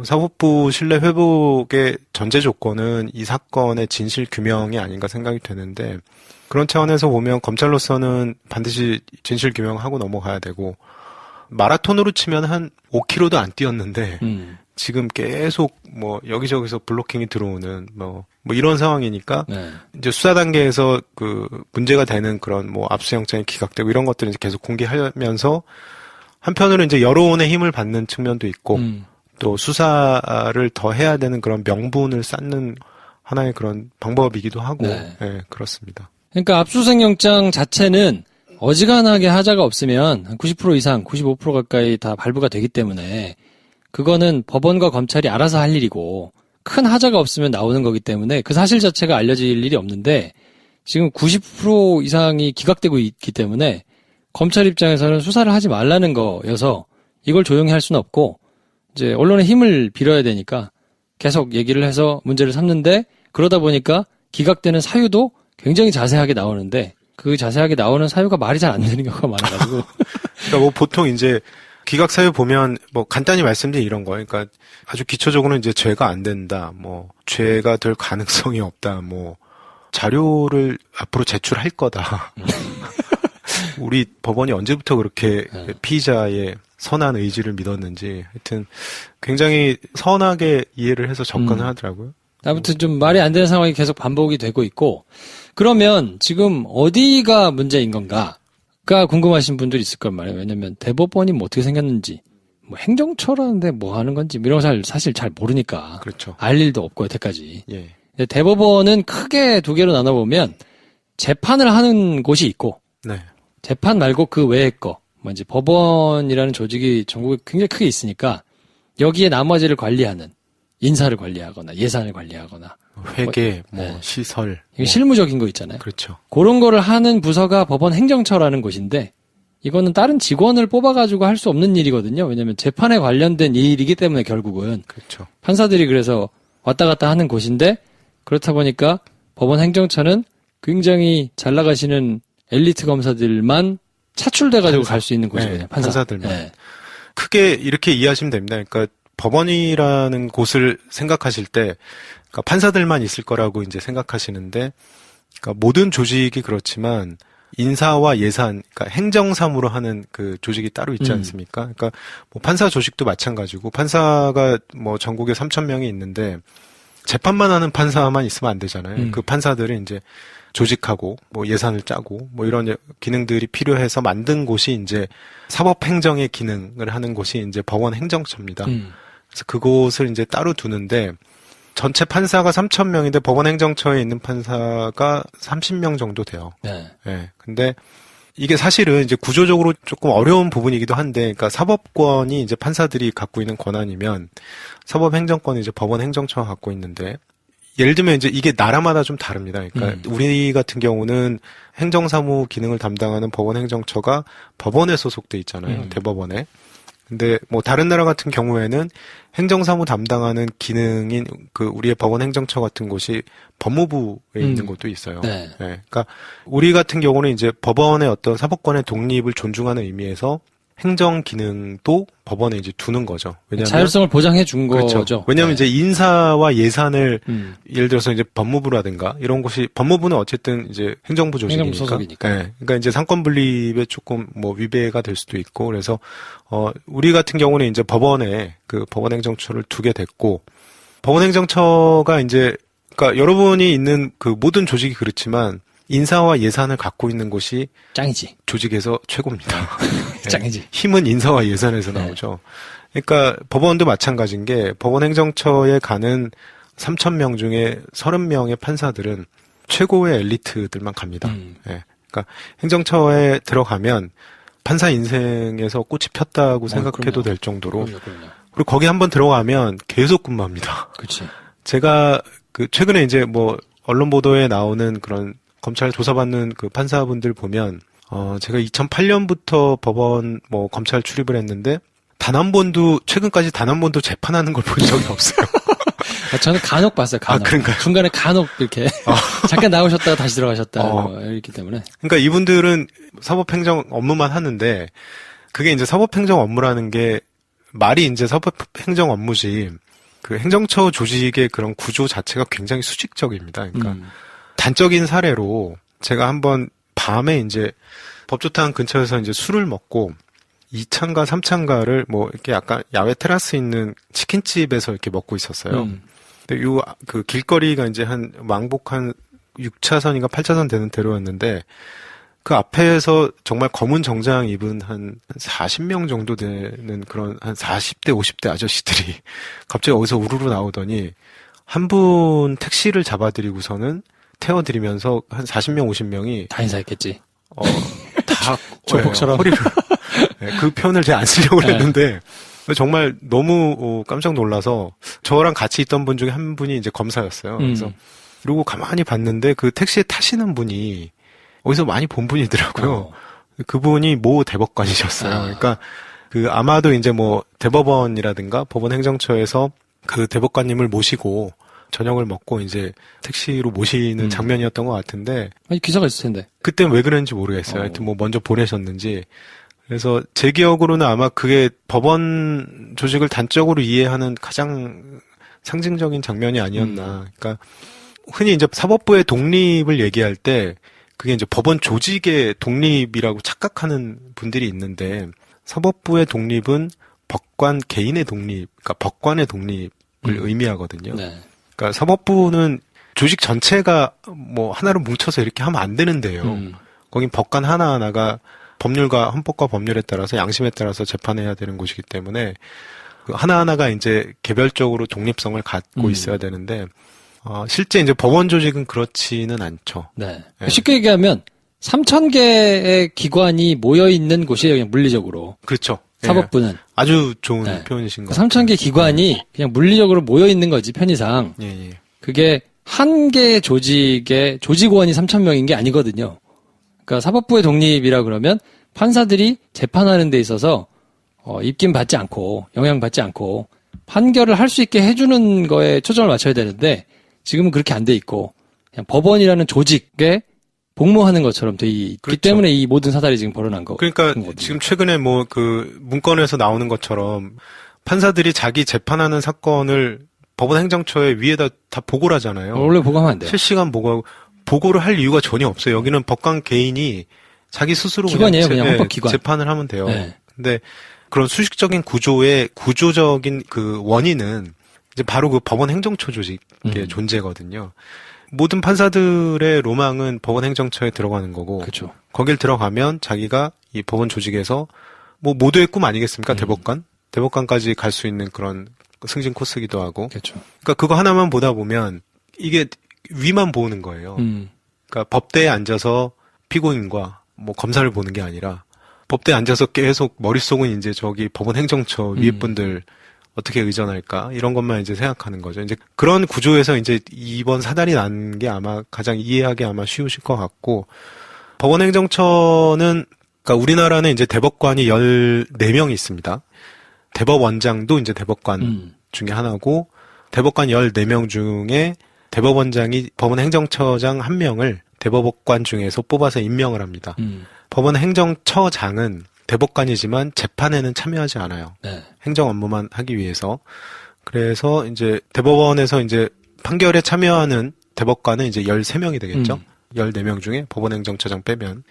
사법부 신뢰 회복의 전제 조건은 이 사건의 진실 규명이 아닌가 생각이 되는데, 그런 차원에서 보면 검찰로서는 반드시 진실 규명하고 넘어가야 되고, 마라톤으로 치면 한 5km도 안 뛰었는데, 지금 계속 뭐 여기저기서 블로킹이 들어오는 뭐 이런 상황이니까, 네. 이제 수사 단계에서 그 문제가 되는 그런 뭐 압수영장이 기각되고 이런 것들을 이제 계속 공개하면서, 한편으로 이제 여론의 힘을 받는 측면도 있고, 또 수사를 더 해야 되는 그런 명분을 쌓는 하나의 그런 방법이기도 하고, 네. 네, 그렇습니다. 그러니까 압수수색 영장 자체는 어지간하게 하자가 없으면 한 90% 이상, 95% 가까이 다 발부가 되기 때문에 그거는 법원과 검찰이 알아서 할 일이고 큰 하자가 없으면 나오는 거기 때문에 그 사실 자체가 알려질 일이 없는데 지금 90% 이상이 기각되고 있기 때문에 검찰 입장에서는 수사를 하지 말라는 거여서 이걸 조용히 할 수는 없고 이제 언론의 힘을 빌어야 되니까 계속 얘기를 해서 문제를 삼는데 그러다 보니까 기각되는 사유도 굉장히 자세하게 나오는데 그 자세하게 나오는 사유가 말이 잘 안 되는 경우가 많아가지고. 그러니까 뭐 보통 이제 기각 사유 보면 뭐 간단히 말씀드린 이런 거예요. 그러니까 아주 기초적으로는 이제 죄가 안 된다, 뭐 죄가 될 가능성이 없다, 뭐 자료를 앞으로 제출할 거다. 우리 법원이 언제부터 그렇게 피의자의 선한 의지를 믿었는지 하여튼 굉장히 선하게 이해를 해서 접근을 하더라고요. 아무튼 좀 말이 안 되는 상황이 계속 반복이 되고 있고 그러면 지금 어디가 문제인 건가가 궁금하신 분들이 있을 걸 말이에요. 왜냐면 대법원이 뭐 어떻게 생겼는지 뭐 행정처라는데 뭐 하는 건지 이런 거 사실 잘 모르니까 그렇죠. 알 일도 없고 여태까지. 예. 근데 대법원은 크게 두 개로 나눠보면 재판을 하는 곳이 있고 네. 재판 말고 그 외의 거, 뭐 이제 법원이라는 조직이 전국에 굉장히 크게 있으니까 여기에 나머지를 관리하는 인사를 관리하거나 예산을 관리하거나 회계, 네. 시설. 이게 실무적인 거 있잖아요. 그렇죠. 그런 거를 하는 부서가 법원 행정처라는 곳인데 이거는 다른 직원을 뽑아가지고 할 수 없는 일이거든요. 왜냐하면 재판에 관련된 일이기 때문에 결국은 그렇죠. 판사들이 그래서 왔다 갔다 하는 곳인데 그렇다 보니까 법원 행정처는 굉장히 잘 나가시는 엘리트 검사들만 차출돼가지고 갈 수 있는 곳이거든요. 네, 판사들만. 네. 크게 이렇게 이해하시면 됩니다. 그러니까 법원이라는 곳을 생각하실 때 그러니까 판사들만 있을 거라고 이제 생각하시는데 그러니까 모든 조직이 그렇지만 인사와 예산, 그러니까 행정사무로 하는 그 조직이 따로 있지 않습니까? 그러니까 뭐 판사 조직도 마찬가지고 판사가 뭐 전국에 3,000명이 있는데 재판만 하는 판사만 있으면 안 되잖아요. 그 판사들이 이제 조직하고 뭐 예산을 짜고 뭐 이런 기능들이 필요해서 만든 곳이 이제 사법행정의 기능을 하는 곳이 이제 법원 행정처입니다. 그래서 그곳을 이제 따로 두는데 전체 판사가 3,000명인데 법원 행정처에 있는 판사가 30명 정도 돼요. 네. 예. 근데 이게 사실은 이제 구조적으로 조금 어려운 부분이기도 한데, 그러니까 사법권이 이제 판사들이 갖고 있는 권한이면 사법행정권이 이제 법원 행정처가 갖고 있는데, 예를 들면 이제 이게 나라마다 좀 다릅니다. 그러니까 우리 같은 경우는 행정사무 기능을 담당하는 법원 행정처가 법원에 소속돼 있잖아요. 대법원에. 근데 뭐 다른 나라 같은 경우에는 행정사무 담당하는 기능인 그 우리의 법원 행정처 같은 곳이 법무부에 있는 곳도 있어요. 네. 네. 그러니까 우리 같은 경우는 이제 법원의 어떤 사법권의 독립을 존중하는 의미에서 행정 기능도 법원에 이제 두는 거죠. 왜냐하면 자율성을 보장해 준 그렇죠. 거죠. 왜냐하면 네. 이제 인사와 예산을 예를 들어서 이제 법무부라든가 이런 곳이 법무부는 어쨌든 이제 행정부 조직이니까. 행정부 소속이니까. 네. 그러니까 이제 상권 분립에 조금 뭐 위배가 될 수도 있고 그래서 우리 같은 경우는 이제 법원에 그 법원 행정처를 두게 됐고 법원 행정처가 이제 그러니까 여러분이 있는 그 모든 조직이 그렇지만 인사와 예산을 갖고 있는 곳이 짱이지. 조직에서 최고입니다. 짱이지. 힘은 인사와 예산에서 나오죠. 그러니까 법원도 마찬가지인 게 법원 행정처에 가는 3,000명 중에 30명의 판사들은 최고의 엘리트들만 갑니다. 예. 그러니까 행정처에 들어가면 판사 인생에서 꽃이 폈다고 생각해도 그럼요. 될 정도로 그럼요. 그리고 거기 한번 들어가면 계속 근무합니다. 그렇지. 제가 그 최근에 이제 뭐 언론 보도에 나오는 그런 검찰 조사받는 그 판사분들 보면 제가 2008년부터 법원 뭐 검찰 출입을 했는데 단 한 번도 최근까지 단 한 번도 재판하는 걸 본 적이 없어요. 저는 간혹 봤어요. 간혹. 그런가요? 중간에 간혹 이렇게 잠깐 나오셨다가 다시 들어가셨다 뭐 이렇기 때문에. 그러니까 이분들은 사법행정 업무만 하는데 그게 이제 사법행정 업무라는 게 말이 이제 사법행정 업무지 그 행정처 조직의 그런 구조 자체가 굉장히 수직적입니다. 그러니까 단적인 사례로 제가 한번 밤에 이제 법조탕 근처에서 이제 술을 먹고 2차인가 3차인가를 뭐 이렇게 약간 야외 테라스 있는 치킨집에서 이렇게 먹고 있었어요. 근데 그 길거리가 이제 한 왕복 한 6차선인가 8차선 되는 대로였는데 그 앞에서 정말 검은 정장 입은 한 40명 정도 되는 그런 한 40대 50대 아저씨들이 갑자기 어디서 우르르 나오더니 한 분 택시를 잡아드리고서는 태워드리면서 한 40명, 50명이 다 인사했겠지. 다 조폭처럼. 허리를 네, 그 표현을 제가 안 쓰려고 했는데 정말 너무 깜짝 놀라서 저랑 같이 있던 분 중에 한 분이 이제 검사였어요. 그래서 그리고 가만히 봤는데 그 택시에 타시는 분이 어디서 많이 본 분이더라고요. 그분이 모 대법관이셨어요. 그러니까 그 아마도 이제 뭐 대법원이라든가 법원 행정처에서 그 대법관님을 모시고 저녁을 먹고 이제 택시로 모시는 장면이었던 것 같은데 아니 기사가 있을 텐데. 그땐 왜 그랬는지 모르겠어요. 하여튼 뭐 먼저 보내셨는지. 그래서 제 기억으로는 아마 그게 법원 조직을 단적으로 이해하는 가장 상징적인 장면이 아니었나. 그러니까 흔히 이제 사법부의 독립을 얘기할 때 그게 이제 법원 조직의 독립이라고 착각하는 분들이 있는데 사법부의 독립은 법관 개인의 독립, 그러니까 법관의 독립을 의미하거든요. 네. 그러니까 사법부는 조직 전체가 뭐 하나로 뭉쳐서 이렇게 하면 안 되는데요. 거긴 법관 하나하나가 법률과 헌법과 법률에 따라서 양심에 따라서 재판해야 되는 곳이기 때문에 그 하나하나가 이제 개별적으로 독립성을 갖고 있어야 되는데 실제 이제 법원 조직은 그렇지는 않죠. 네. 네. 쉽게 얘기하면 3,000개의 기관이 모여 있는 곳이에요. 그냥 물리적으로. 그렇죠. 사법부는. 예. 아주 좋은 네. 표현이신 것 같아요. 3,000개 기관이 그냥 물리적으로 모여 있는 거지 편의상. 예. 그게 한 개의 조직의 조직원이 3,000명인 게 아니거든요. 그러니까 사법부의 독립이라 그러면 판사들이 재판하는 데 있어서 입김 받지 않고 영향 받지 않고 판결을 할 수 있게 해주는 거에 초점을 맞춰야 되는데 지금은 그렇게 안 돼 있고 그냥 법원이라는 조직에 복무하는 것처럼 돼 있기 그렇죠. 때문에 이 모든 사달이 지금 벌어난 거. 그러니까 지금 최근에 뭐 그 문건에서 나오는 것처럼 판사들이 자기 재판하는 사건을 법원 행정처에 위에다 다 보고를 하잖아요. 원래 보고하면 안 돼요. 실시간 보고하고 보고를 할 이유가 전혀 없어요. 여기는 법관 개인이 자기 스스로 기관이에요, 그냥 헌법기관. 재판을 하면 돼요. 네. 근데 그런 수식적인 구조의 구조적인 그 원인은 이제 바로 그 법원 행정처 조직의 존재거든요. 모든 판사들의 로망은 법원 행정처에 들어가는 거고, 그렇죠. 거길 들어가면 자기가 이 법원 조직에서 뭐 모두의 꿈 아니겠습니까? 대법관까지 갈 수 있는 그런 승진 코스기도 하고. 그렇죠. 그러니까 그거 하나만 보다 보면 이게 위만 보는 거예요. 그러니까 법대에 앉아서 피고인과 뭐 검사를 보는 게 아니라 법대에 앉아서 계속 머릿속은 이제 저기 법원 행정처 위에 분들 어떻게 의전할까 이런 것만 이제 생각하는 거죠. 이제 그런 구조에서 이제 이번 사달이 난 게 아마 가장 이해하기 아마 쉬우실 것 같고 법원 행정처는 그러니까 우리나라는 이제 대법관이 14명이 있습니다. 대법원장도 이제 대법관 중에 하나고 대법관 14명 중에 대법원장이 법원 행정처장 1명을 대법관 중에서 뽑아서 임명을 합니다. 법원 행정처장은 대법관이지만 재판에는 참여하지 않아요. 네. 행정 업무만 하기 위해서. 그래서 이제 대법원에서 이제 판결에 참여하는 대법관은 이제 13명이 되겠죠. 14명 중에 법원 행정처장 빼면.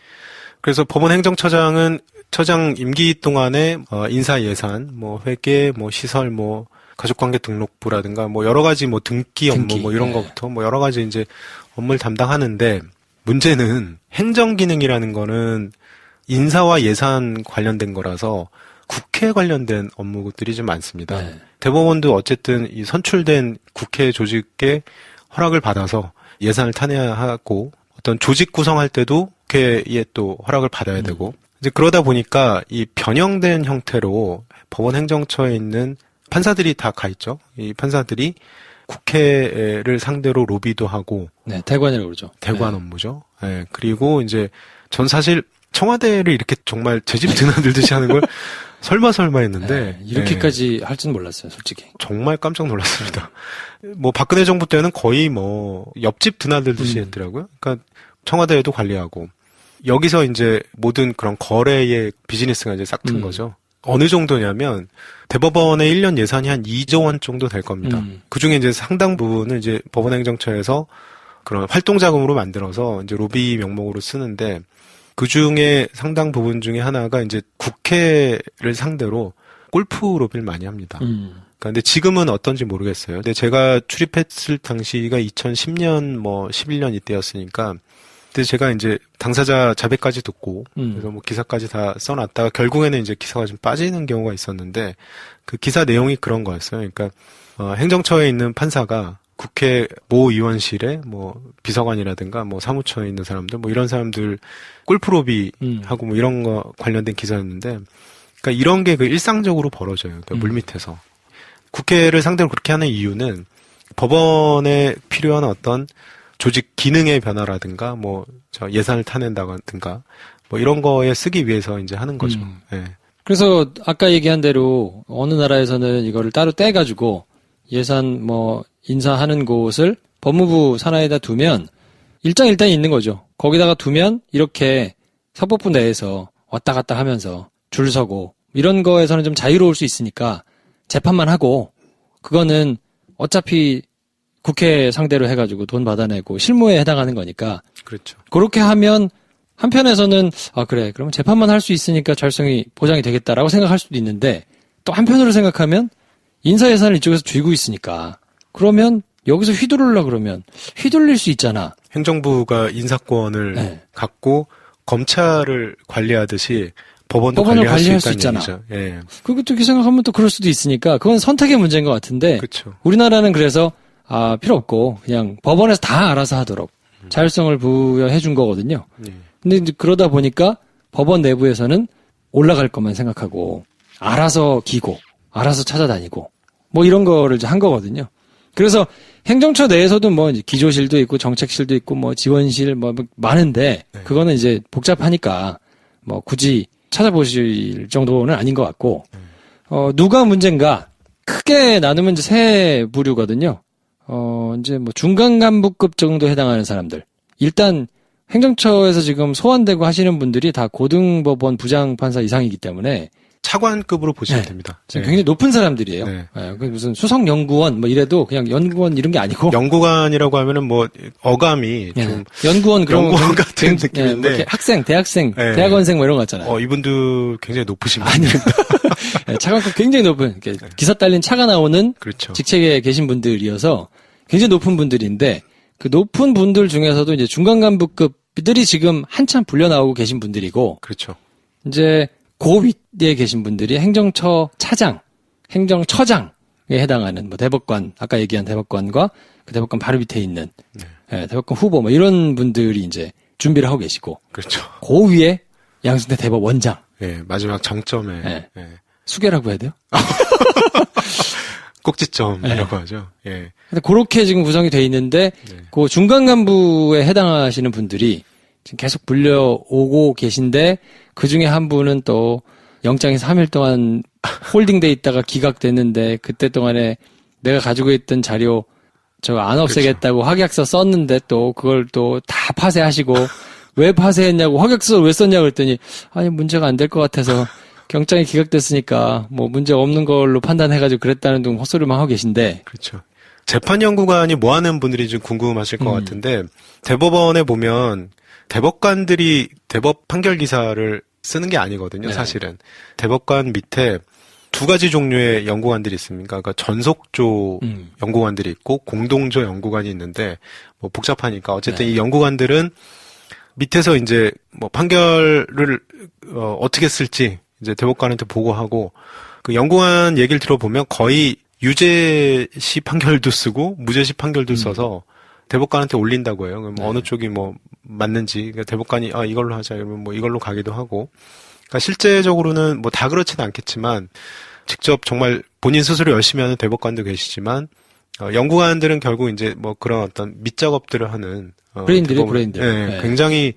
그래서 법원 행정처장은 처장 임기 동안에 인사 예산, 뭐 회계, 뭐 시설, 뭐 가족관계 등록부라든가 뭐 여러 가지 뭐 등기 업무 뭐 이런 것부터 뭐 여러 가지 이제 업무를 담당하는데 문제는 행정 기능이라는 거는 인사와 예산 관련된 거라서 국회 관련된 업무들이 좀 많습니다. 네. 대법원도 어쨌든 이 선출된 국회 조직에 허락을 받아서 예산을 타내야 하고 어떤 조직 구성할 때도 국회에 또 허락을 받아야 되고 이제 그러다 보니까 이 변형된 형태로 법원 행정처에 있는 판사들이 다 가 있죠. 이 판사들이 국회를 상대로 로비도 하고 네, 대관이라고 그러죠. 대관 네. 업무죠. 네, 그리고 이제 전 사실 청와대를 이렇게 정말 제 집 드나들듯이 하는 걸 설마 했는데 네, 이렇게까지 할 줄은 몰랐어요, 솔직히. 정말 깜짝 놀랐습니다. 뭐 박근혜 정부 때는 거의 뭐 옆집 드나들듯이 했더라고요. 그러니까 청와대에도 관리하고 여기서 이제 모든 그런 거래의 비즈니스가 이제 싹 튼 거죠. 어느 정도냐면 대법원의 1년 예산이 한 2조 원 정도 될 겁니다. 그중에 이제 상당 부분을 이제 법원행정처에서 그런 활동자금으로 만들어서 이제 로비 명목으로 쓰는데 그중에 상당 부분 중에 하나가 이제 국회를 상대로 골프 로비를 많이 합니다. 그러니까 근데 지금은 어떤지 모르겠어요. 근데 제가 출입했을 당시가 2010년 뭐 11년 이때였으니까 그때 제가 이제 당사자 자백까지 듣고 그래서 뭐 기사까지 다 써놨다가 결국에는 이제 기사가 좀 빠지는 경우가 있었는데 그 기사 내용이 그런 거였어요. 그러니까 행정처에 있는 판사가 국회 모 의원실에 뭐 비서관이라든가 뭐 사무처에 있는 사람들 뭐 이런 사람들 골프 로비하고 뭐 이런 거 관련된 기사였는데 그러니까 이런 게 그 일상적으로 벌어져요. 그러니까 물밑에서 국회를 상대로 그렇게 하는 이유는 법원에 필요한 어떤 조직 기능의 변화라든가 뭐 저 예산을 타낸다든가 뭐 이런 거에 쓰기 위해서 이제 하는 거죠. 네. 그래서 아까 얘기한 대로 어느 나라에서는 이거를 따로 떼가지고 예산 뭐 인사하는 곳을 법무부 산하에다 두면 일장일단이 있는 거죠. 거기다가 두면 이렇게 사법부 내에서 왔다 갔다 하면서 줄 서고 이런 거에서는 좀 자유로울 수 있으니까 재판만 하고 그거는 어차피 국회 상대로 해가지고 돈 받아내고 실무에 해당하는 거니까 그렇죠. 그렇게 하면 한편에서는 그래 그러면 재판만 할 수 있으니까 자율성이 보장이 되겠다라고 생각할 수도 있는데 또 한편으로 생각하면 인사 예산을 이쪽에서 쥐고 있으니까 그러면 여기서 휘두르려 그러면 휘둘릴 수 있잖아. 행정부가 인사권을 네. 갖고 검찰을 관리하듯이 법원도 법원을 관리할 수 수 있다는 있잖아. 얘기죠. 예. 그것도 이렇게 생각하면 또 그럴 수도 있으니까 그건 선택의 문제인 것 같은데 그렇죠. 우리나라는 그래서 필요 없고 그냥 법원에서 다 알아서 하도록 자율성을 부여해 준 거거든요. 예. 근데 이제 그러다 보니까 법원 내부에서는 올라갈 것만 생각하고 알아서 기고 알아서 찾아다니고 뭐 이런 거를 이제 한 거거든요. 그래서 행정처 내에서도 뭐 이제 기조실도 있고 정책실도 있고 뭐 지원실 뭐 많은데 그거는 이제 복잡하니까 뭐 굳이 찾아보실 정도는 아닌 것 같고 누가 문제인가 크게 나누면 이제 세 부류거든요. 이제 뭐 중간 간부급 정도 해당하는 사람들. 일단 행정처에서 지금 소환되고 하시는 분들이 다 고등법원 부장판사 이상이기 때문에 차관급으로 보시면 네. 됩니다. 지금 예. 굉장히 높은 사람들이에요. 네. 그 무슨 수석연구원 뭐 이래도 그냥 연구원 이런 게 아니고 연구관이라고 하면은 뭐 어감이 예. 좀 연구원 그런 연구원 거 같은 뭐 느낌인데 이렇게 학생, 대학생, 네. 대학원생 뭐 이런 거 있잖아요. 이분들 굉장히 높으신 분. 아닙니다. 차관급 굉장히 높은 이렇게 기사 딸린 차가 나오는 그렇죠. 직책에 계신 분들이어서 굉장히 높은 분들인데 그 높은 분들 중에서도 이제 중간 간부급들이 지금 한참 불려 나오고 계신 분들이고 그렇죠. 이제 그 위에 계신 분들이 행정처 차장, 행정처장에 해당하는 뭐 대법관, 아까 얘기한 대법관과 그 대법관 바로 밑에 있는 대법관 후보 뭐 이런 분들이 이제 준비를 하고 계시고 그렇죠. 그 위에 양승태 대법원장 예, 마지막 정점에 네. 예. 수계라고 해야 돼요? 꼭지점이라고 하죠. 예. 근데 그렇게 지금 구성이 돼 있는데 그 중간 간부에 해당하시는 분들이 지금 계속 불려오고 계신데 그 중에 한 분은 또 영장이 3일 동안 홀딩돼 있다가 기각됐는데 그때 동안에 내가 가지고 있던 자료 저거 안 없애겠다고 확약서 썼는데 또 그걸 또 다 파쇄하시고 왜 파쇄했냐고 확약서 왜 썼냐고 그랬더니 아니 문제가 안 될 것 같아서 영장이 기각됐으니까 뭐 문제 없는 걸로 판단해가지고 그랬다는 등 헛소리만 하고 계신데 그렇죠. 재판연구관이 뭐 하는 분들이 좀 궁금하실 것 같은데 대법원에 보면 대법관들이 대법 판결 기사를 쓰는 게 아니거든요. 네. 사실은 대법관 밑에 두 가지 종류의 연구관들이 있습니다. 그러니까 전속조 연구관들이 있고 공동조 연구관이 있는데 뭐 복잡하니까 어쨌든 이 연구관들은 밑에서 이제 뭐 판결을 어떻게 쓸지 이제 대법관한테 보고하고 그 연구관 얘기를 들어보면 거의 유죄시 판결도 쓰고 무죄시 판결도 써서 대법관한테 올린다고 해요. 그럼 어느 쪽이 뭐 맞는지 그러니까 대법관이 이걸로 하자 이러면 뭐 이걸로 가기도 하고. 그러니까 실제적으로는 뭐 다 그렇지는 않겠지만 직접 정말 본인 스스로 열심히 하는 대법관도 계시지만 연구관들은 결국 이제 뭐 그런 어떤 밑작업들을 하는 브레인들이 브레인들. 네, 네. 굉장히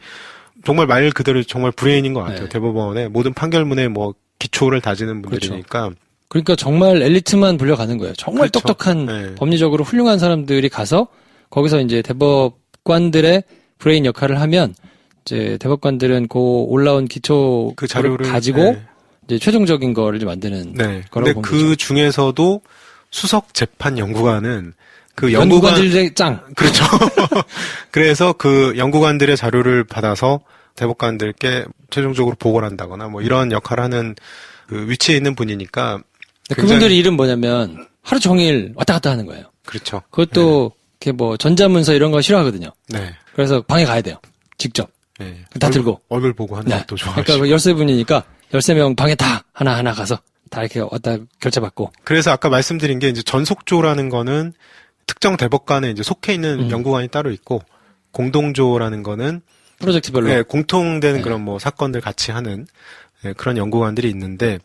정말 말 그대로 정말 브레인인 것 같아요. 네. 대법원의 모든 판결문에 뭐 기초를 다지는 분들이니까. 그러니까 정말 엘리트만 불려가는 거예요. 정말 그렇죠. 똑똑한 네. 법리적으로 훌륭한 사람들이 가서 거기서 이제 대법관들의 브레인 역할을 하면 이제 대법관들은 그 올라온 기초 그 자료를 가지고 네. 이제 최종적인 거를 좀 만드는 네. 거라고 근데 보면 그 되죠. 중에서도 수석 재판 연구관은 그 연구관 연구관들의 짱. 그렇죠. 그래서 그 연구관들의 자료를 받아서 대법관들께 최종적으로 보고를 한다거나 뭐 이런 역할을 하는 그 위치에 있는 분이니까 그분들의 일은 뭐냐면 하루 종일 왔다 갔다 하는 거예요. 그렇죠. 그것도 이렇게 뭐 전자문서 이런 거 싫어하거든요. 네. 그래서 방에 가야 돼요. 직접. 네. 다 들고. 얼굴 보고 하는 네. 것도 좋아하시고. 그러니까 13분이니까 13명 방에 다 하나하나 가서 다 이렇게 왔다 결제받고. 그래서 아까 말씀드린 게 이제 전속조라는 거는 특정 대법관에 이제 속해 있는 연구관이 따로 있고 공동조라는 거는 프로젝트별로. 네, 공통되는 네. 그런 뭐 사건들 같이 하는 그런 연구관들이 있는데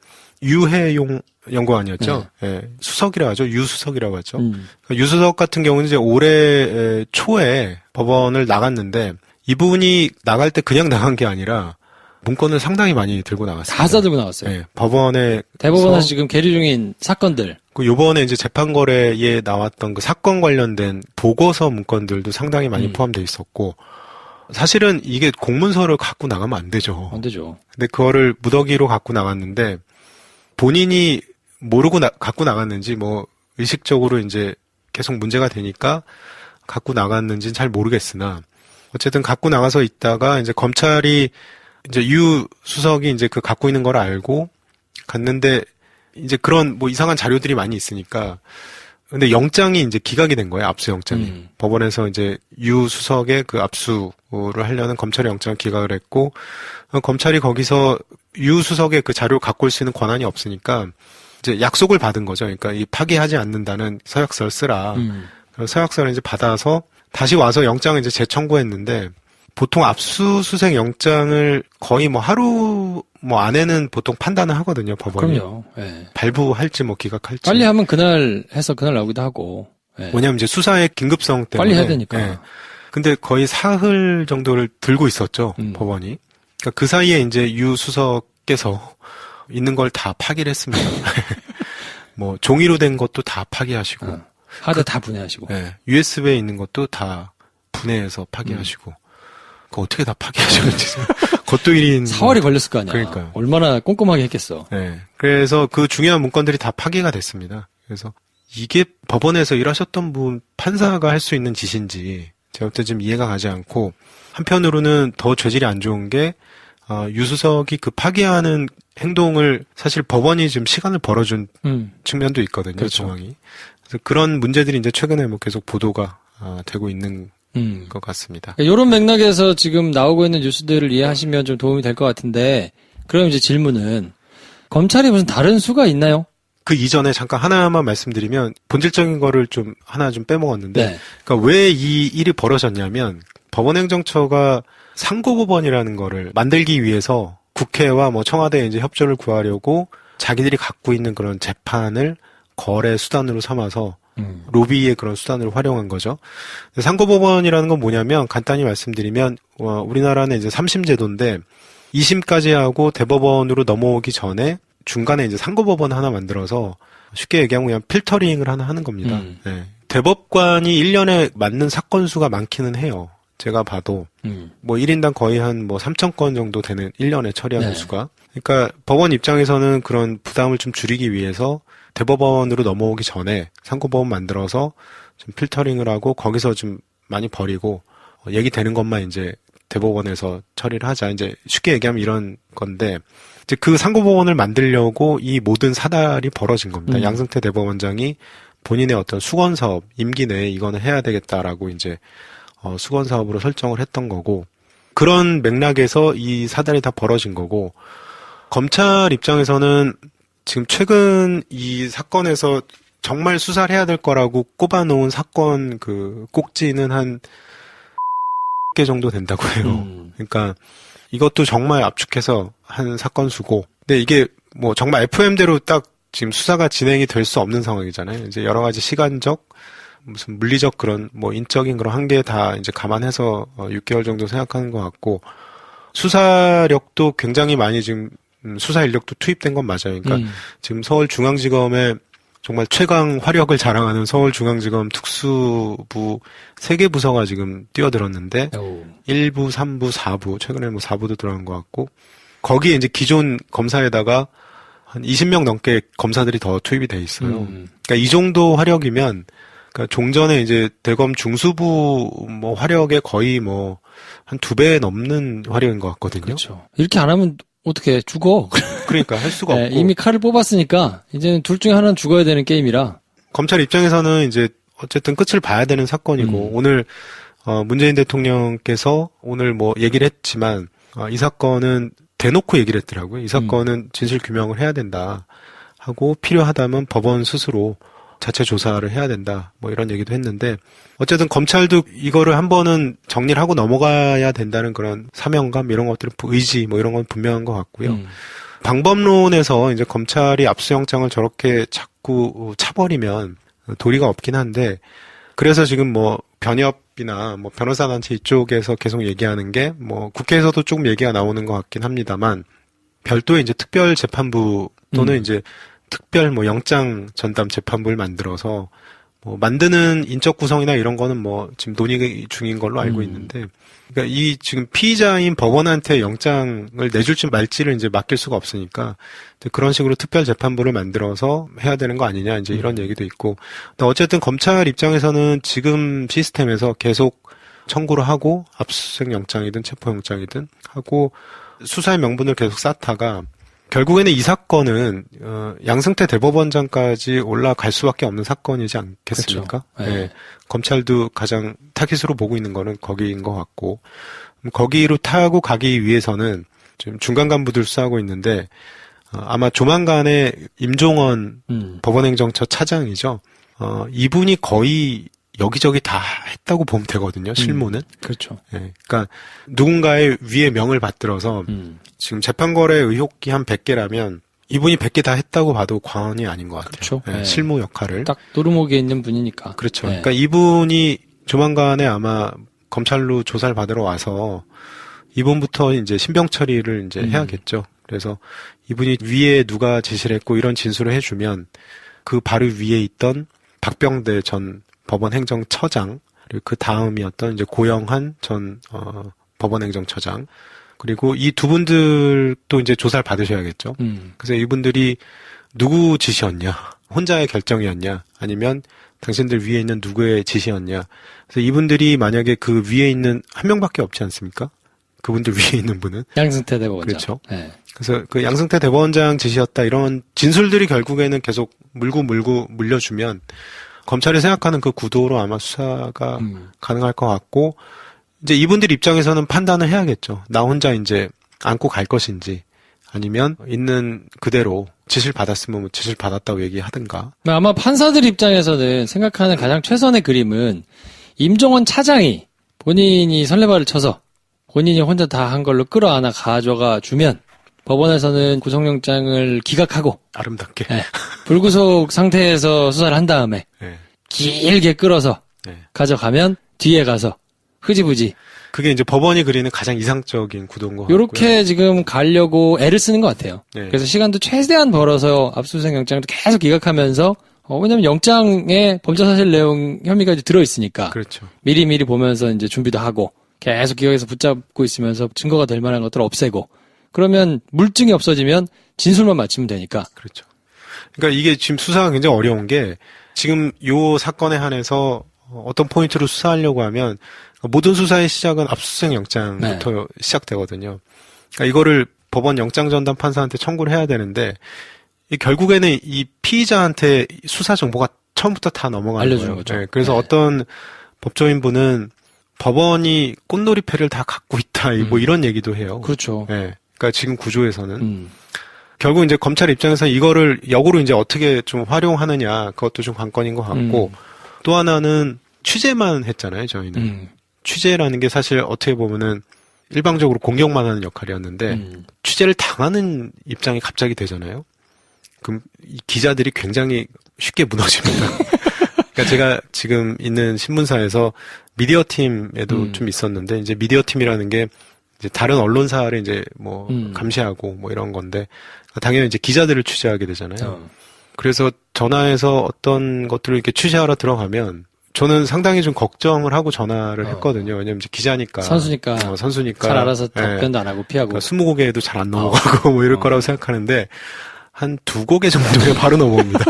유해용 연구관이었죠. 예, 수석이라고 하죠. 유수석이라고 하죠. 그러니까 유수석 같은 경우는 이제 올해 초에 법원을 나갔는데 이분이 나갈 때 그냥 나간 게 아니라 문건을 상당히 많이 들고 나갔어요. 다 싸들고 나왔어요. 예, 법원에 대법원에서 지금 계류 중인 사건들. 그 요번에 이제 재판거래에 나왔던 그 사건 관련된 보고서 문건들도 상당히 많이 포함되어 있었고 사실은 이게 공문서를 갖고 나가면 안 되죠. 안 되죠. 근데 그거를 무더기로 갖고 나갔는데 본인이 모르고 갖고 나갔는지 뭐 의식적으로 이제 계속 문제가 되니까 갖고 나갔는지는 잘 모르겠으나 어쨌든 갖고 나가서 있다가 이제 검찰이 이제 유 수석이 이제 그 갖고 있는 걸 알고 갔는데 이제 그런 뭐 이상한 자료들이 많이 있으니까 근데 영장이 이제 기각이 된 거예요. 압수 영장이. 법원에서 이제 유 수석의 그 압수를 하려는 검찰의 영장을 기각을 했고 검찰이 거기서 유 수석의 그 자료를 갖고 올 수 있는 권한이 없으니까 이제 약속을 받은 거죠. 그러니까 이 파기하지 않는다는 서약서를 쓰라. 그래서 서약서를 이제 받아서 다시 와서 영장을 이제 재청구했는데 보통 압수수색 영장을 거의 뭐 하루 뭐 안에는 보통 판단을 하거든요, 법원이. 그럼요. 예. 발부할지 뭐 기각할지. 빨리 하면 그날 해서 그날 나오기도 하고. 예. 왜냐면 이제 수사의 긴급성 때문에. 빨리 해야 되니까. 예. 근데 거의 사흘 정도를 들고 있었죠, 법원이. 그러니까 그 사이에 이제 유 수석께서 있는 걸 다 파기를 했습니다. 뭐 종이로 된 것도 다 파기하시고. 하드 다 분해하시고. 예. USB에 있는 것도 다 분해해서 파기하시고. 그거 어떻게 다 파기하셨는지. 그것도 일인. 4월이 걸렸을 거 아니야. 그러니까요. 얼마나 꼼꼼하게 했겠어. 네. 그래서 그 중요한 문건들이 다 파기가 됐습니다. 그래서 이게 법원에서 일하셨던 분 판사가 할 수 있는 짓인지 제가 그때 좀 이해가 가지 않고 한편으로는 더 죄질이 안 좋은 게 유 수석이 그 파기하는 행동을 사실 법원이 지금 시간을 벌어준 측면도 있거든요. 그렇죠. 정황이. 그래서 그런 문제들이 이제 최근에 뭐 계속 보도가 되고 있는 것 같습니다. 그러니까 이런 맥락에서 지금 나오고 있는 뉴스들을 이해하시면 좀 도움이 될 것 같은데, 그럼 이제 질문은, 검찰이 무슨 다른 수가 있나요? 그 이전에 잠깐 하나만 말씀드리면, 본질적인 거를 좀, 하나 좀 빼먹었는데, 네. 그러니까 왜 이 일이 벌어졌냐면, 법원행정처가 상고법원이라는 거를 만들기 위해서 국회와 뭐 청와대에 이제 협조를 구하려고 자기들이 갖고 있는 그런 재판을 거래 수단으로 삼아서 로비의 그런 수단으로 활용한 거죠. 상고법원이라는 건 뭐냐면 간단히 말씀드리면 우리나라는 이제 3심 제도인데 2심까지 하고 대법원으로 넘어오기 전에 중간에 이제 상고법원 하나 만들어서 쉽게 얘기하면 그냥 필터링을 하나 하는 겁니다. 네. 대법관이 1년에 맞는 사건 수가 많기는 해요. 제가 봐도 뭐 1인당 거의 한 뭐 3,000건 정도 되는 1년에 처리하는 수가. 그러니까 법원 입장에서는 그런 부담을 좀 줄이기 위해서 대법원으로 넘어오기 전에 상고법원 만들어서 좀 필터링을 하고 거기서 좀 많이 버리고 얘기되는 것만 이제 대법원에서 처리를 하자. 이제 쉽게 얘기하면 이런 건데 이제 그 상고법원을 만들려고 이 모든 사달이 벌어진 겁니다. 양승태 대법원장이 본인의 어떤 수건 사업 임기 내에 이거는 해야 되겠다라고 이제 수건 사업으로 설정을 했던 거고 그런 맥락에서 이 사달이 다 벌어진 거고 검찰 입장에서는 지금 최근 이 사건에서 정말 수사를 해야 될 거라고 꼽아놓은 사건 그 꼭지는 한 개 정도 된다고 해요. 그러니까 이것도 정말 압축해서 한 사건 수고. 근데 이게 뭐 정말 FM대로 딱 지금 수사가 진행이 될 수 없는 상황이잖아요. 이제 여러 가지 시간적, 무슨 물리적 그런 뭐 인적인 그런 한계 다 이제 감안해서 6개월 정도 생각하는 것 같고 수사력도 굉장히 많이 지금 수사 인력도 투입된 건 맞아요. 그러니까 지금 서울중앙지검에 정말 최강 화력을 자랑하는 서울중앙지검 특수부 3개 부서가 지금 뛰어들었는데 1부, 3부, 4부 최근에 뭐 4부도 들어간 것 같고 거기에 이제 기존 검사에다가 한 20명 넘게 검사들이 더 투입이 돼 있어요. 그러니까 이 정도 화력이면 그러니까 종전에 이제 대검 중수부 뭐 화력의 거의 뭐 한 2배 넘는 화력인 것 같거든요. 그렇죠. 이렇게 안 하면 어떻게 죽어? 그러니까 할 수가 네, 없고 이미 칼을 뽑았으니까 이제는 둘 중에 하나는 죽어야 되는 게임이라 검찰 입장에서는 이제 어쨌든 끝을 봐야 되는 사건이고 오늘 문재인 대통령께서 오늘 뭐 얘기를 했지만 이 사건은 대놓고 얘기를 했더라고요. 이 사건은 진실 규명을 해야 된다 하고 필요하다면 법원 스스로 자체 조사를 해야 된다. 뭐 이런 얘기도 했는데 어쨌든 검찰도 이거를 한 번은 정리를 하고 넘어가야 된다는 그런 사명감 이런 것들 의지 뭐 이런 건 분명한 것 같고요. 방법론에서 이제 검찰이 압수영장을 저렇게 자꾸 차버리면 도리가 없긴 한데 그래서 지금 뭐 변협이나 뭐 변호사단체 이쪽에서 계속 얘기하는 게 뭐 국회에서도 조금 얘기가 나오는 것 같긴 합니다만 별도의 이제 특별재판부 또는 이제 특별 뭐 영장 전담 재판부를 만들어서 만드는 인적 구성이나 이런 거는 뭐 지금 논의 중인 걸로 알고 있는데, 그러니까 이 지금 피의자인 법원한테 영장을 내줄지 말지를 이제 맡길 수가 없으니까 그런 식으로 특별 재판부를 만들어서 해야 되는 거 아니냐 이제 이런 얘기도 있고, 근데 어쨌든 검찰 입장에서는 지금 시스템에서 계속 청구를 하고 압수수색 영장이든 체포 영장이든 하고 수사의 명분을 계속 쌓다가 결국에는 이 사건은 양승태 대법원장까지 올라갈 수밖에 없는 사건이지 않겠습니까? 그렇죠. 네. 네. 검찰도 가장 타깃으로 보고 있는 거는 거기인 것 같고, 거기로 타고 가기 위해서는 지금 중간 간부들 수사하고 있는데 아마 조만간에 임종원 법원행정처 차장이죠. 이분이 거의 여기저기 다 했다고 보면 되거든요. 실무는. 그렇죠. 네. 그러니까 누군가의 위에 명을 받들어서 지금 재판거래 의혹이 한 100개라면 이분이 100개 다 했다고 봐도 과언이 아닌 것 같아요. 그렇죠. 네. 네. 실무 역할을. 딱 노루목에 있는 분이니까. 그렇죠. 네. 그러니까 이분이 조만간에 아마 검찰로 조사를 받으러 와서 이분부터 이제 신병 처리를 이제 해야겠죠. 그래서 이분이 위에 누가 지시를 했고 이런 진술을 해주면 그 바로 위에 있던 박병대 전 법원행정처장, 그리고 그 다음이었던 이제 고영한 전 법원행정처장, 그리고 이 두 분들도 이제 조사를 받으셔야겠죠. 그래서 이분들이 누구 지시였냐, 혼자의 결정이었냐, 아니면 당신들 위에 있는 누구의 지시였냐. 그래서 이분들이 만약에 그 위에 있는 한 명밖에 없지 않습니까? 그분들 위에 있는 분은 양승태 대법원장. 그렇죠. 네. 그래서 그 양승태 대법원장 지시였다 이런 진술들이 결국에는 계속 물고 물려주면 검찰이 생각하는 그 구도로 아마 수사가 가능할 것 같고, 이제 이분들 입장에서는 판단을 해야겠죠. 나 혼자 이제 안고 갈 것인지, 아니면 있는 그대로 지시를 받았으면 뭐 지시를 받았다고 얘기하든가. 아마 판사들 입장에서는 생각하는 가장 최선의 그림은 임종원 차장이 본인이 설레발을 쳐서 본인이 혼자 다 한 걸로 끌어안아 가져가 주면 법원에서는 구속영장을 기각하고 아름답게. 네, 불구속 상태에서 수사를 한 다음에 네. 길게 끌어서 네. 가져가면 뒤에 가서 흐지부지 그게 이제 법원이 그리는 가장 이상적인 구도인 것 같고요. 요렇게 지금 가려고 애를 쓰는 것 같아요. 네. 그래서 시간도 최대한 벌어서 압수수색 영장도 계속 기각하면서 왜냐면 영장에 범죄사실 내용 혐의가 이제 들어있으니까 그렇죠. 미리미리 보면서 이제 준비도 하고 계속 기각해서 붙잡고 있으면서 증거가 될 만한 것들을 없애고, 그러면 물증이 없어지면 진술만 맞추면 되니까. 그렇죠. 그러니까 이게 지금 수사가 굉장히 어려운 게, 지금 요 사건에 한해서 어떤 포인트로 수사하려고 하면 모든 수사의 시작은 압수수색 영장부터 네. 시작되거든요. 그러니까 이거를 법원 영장전담 판사한테 청구를 해야 되는데, 결국에는 이 피의자한테 수사 정보가 처음부터 다 넘어가는 알려주는 거예요. 거죠. 네, 그래서 네. 어떤 법조인분은 법원이 꽃놀이패를 다 갖고 있다, 뭐 이런 얘기도 해요. 그렇죠. 네. 그러니까 지금 구조에서는. 결국 이제 검찰 입장에서 이거를 역으로 이제 어떻게 좀 활용하느냐, 그것도 좀 관건인 것 같고, 또 하나는 취재만 했잖아요, 저희는. 취재라는 게 사실 어떻게 보면은 일방적으로 공격만 하는 역할이었는데, 취재를 당하는 입장이 갑자기 되잖아요. 그럼 이 기자들이 굉장히 쉽게 무너집니다. 그러니까 제가 지금 있는 신문사에서 미디어 팀에도 좀 있었는데, 이제 미디어 팀이라는 게 이제 다른 언론사를 이제 뭐 감시하고 뭐 이런 건데, 당연히 이제 기자들을 취재하게 되잖아요. 그래서 전화해서 어떤 것들을 이렇게 취재하러 들어가면 저는 상당히 좀 걱정을 하고 전화를 했거든요. 왜냐면 이제 기자니까. 선수니까. 선수니까. 잘 알아서 답변도 안 하고 피하고. 그러니까 20개도 잘 안 넘어가고 뭐 이럴 거라고 생각하는데, 한 2곡에 정도에 바로 넘어옵니다.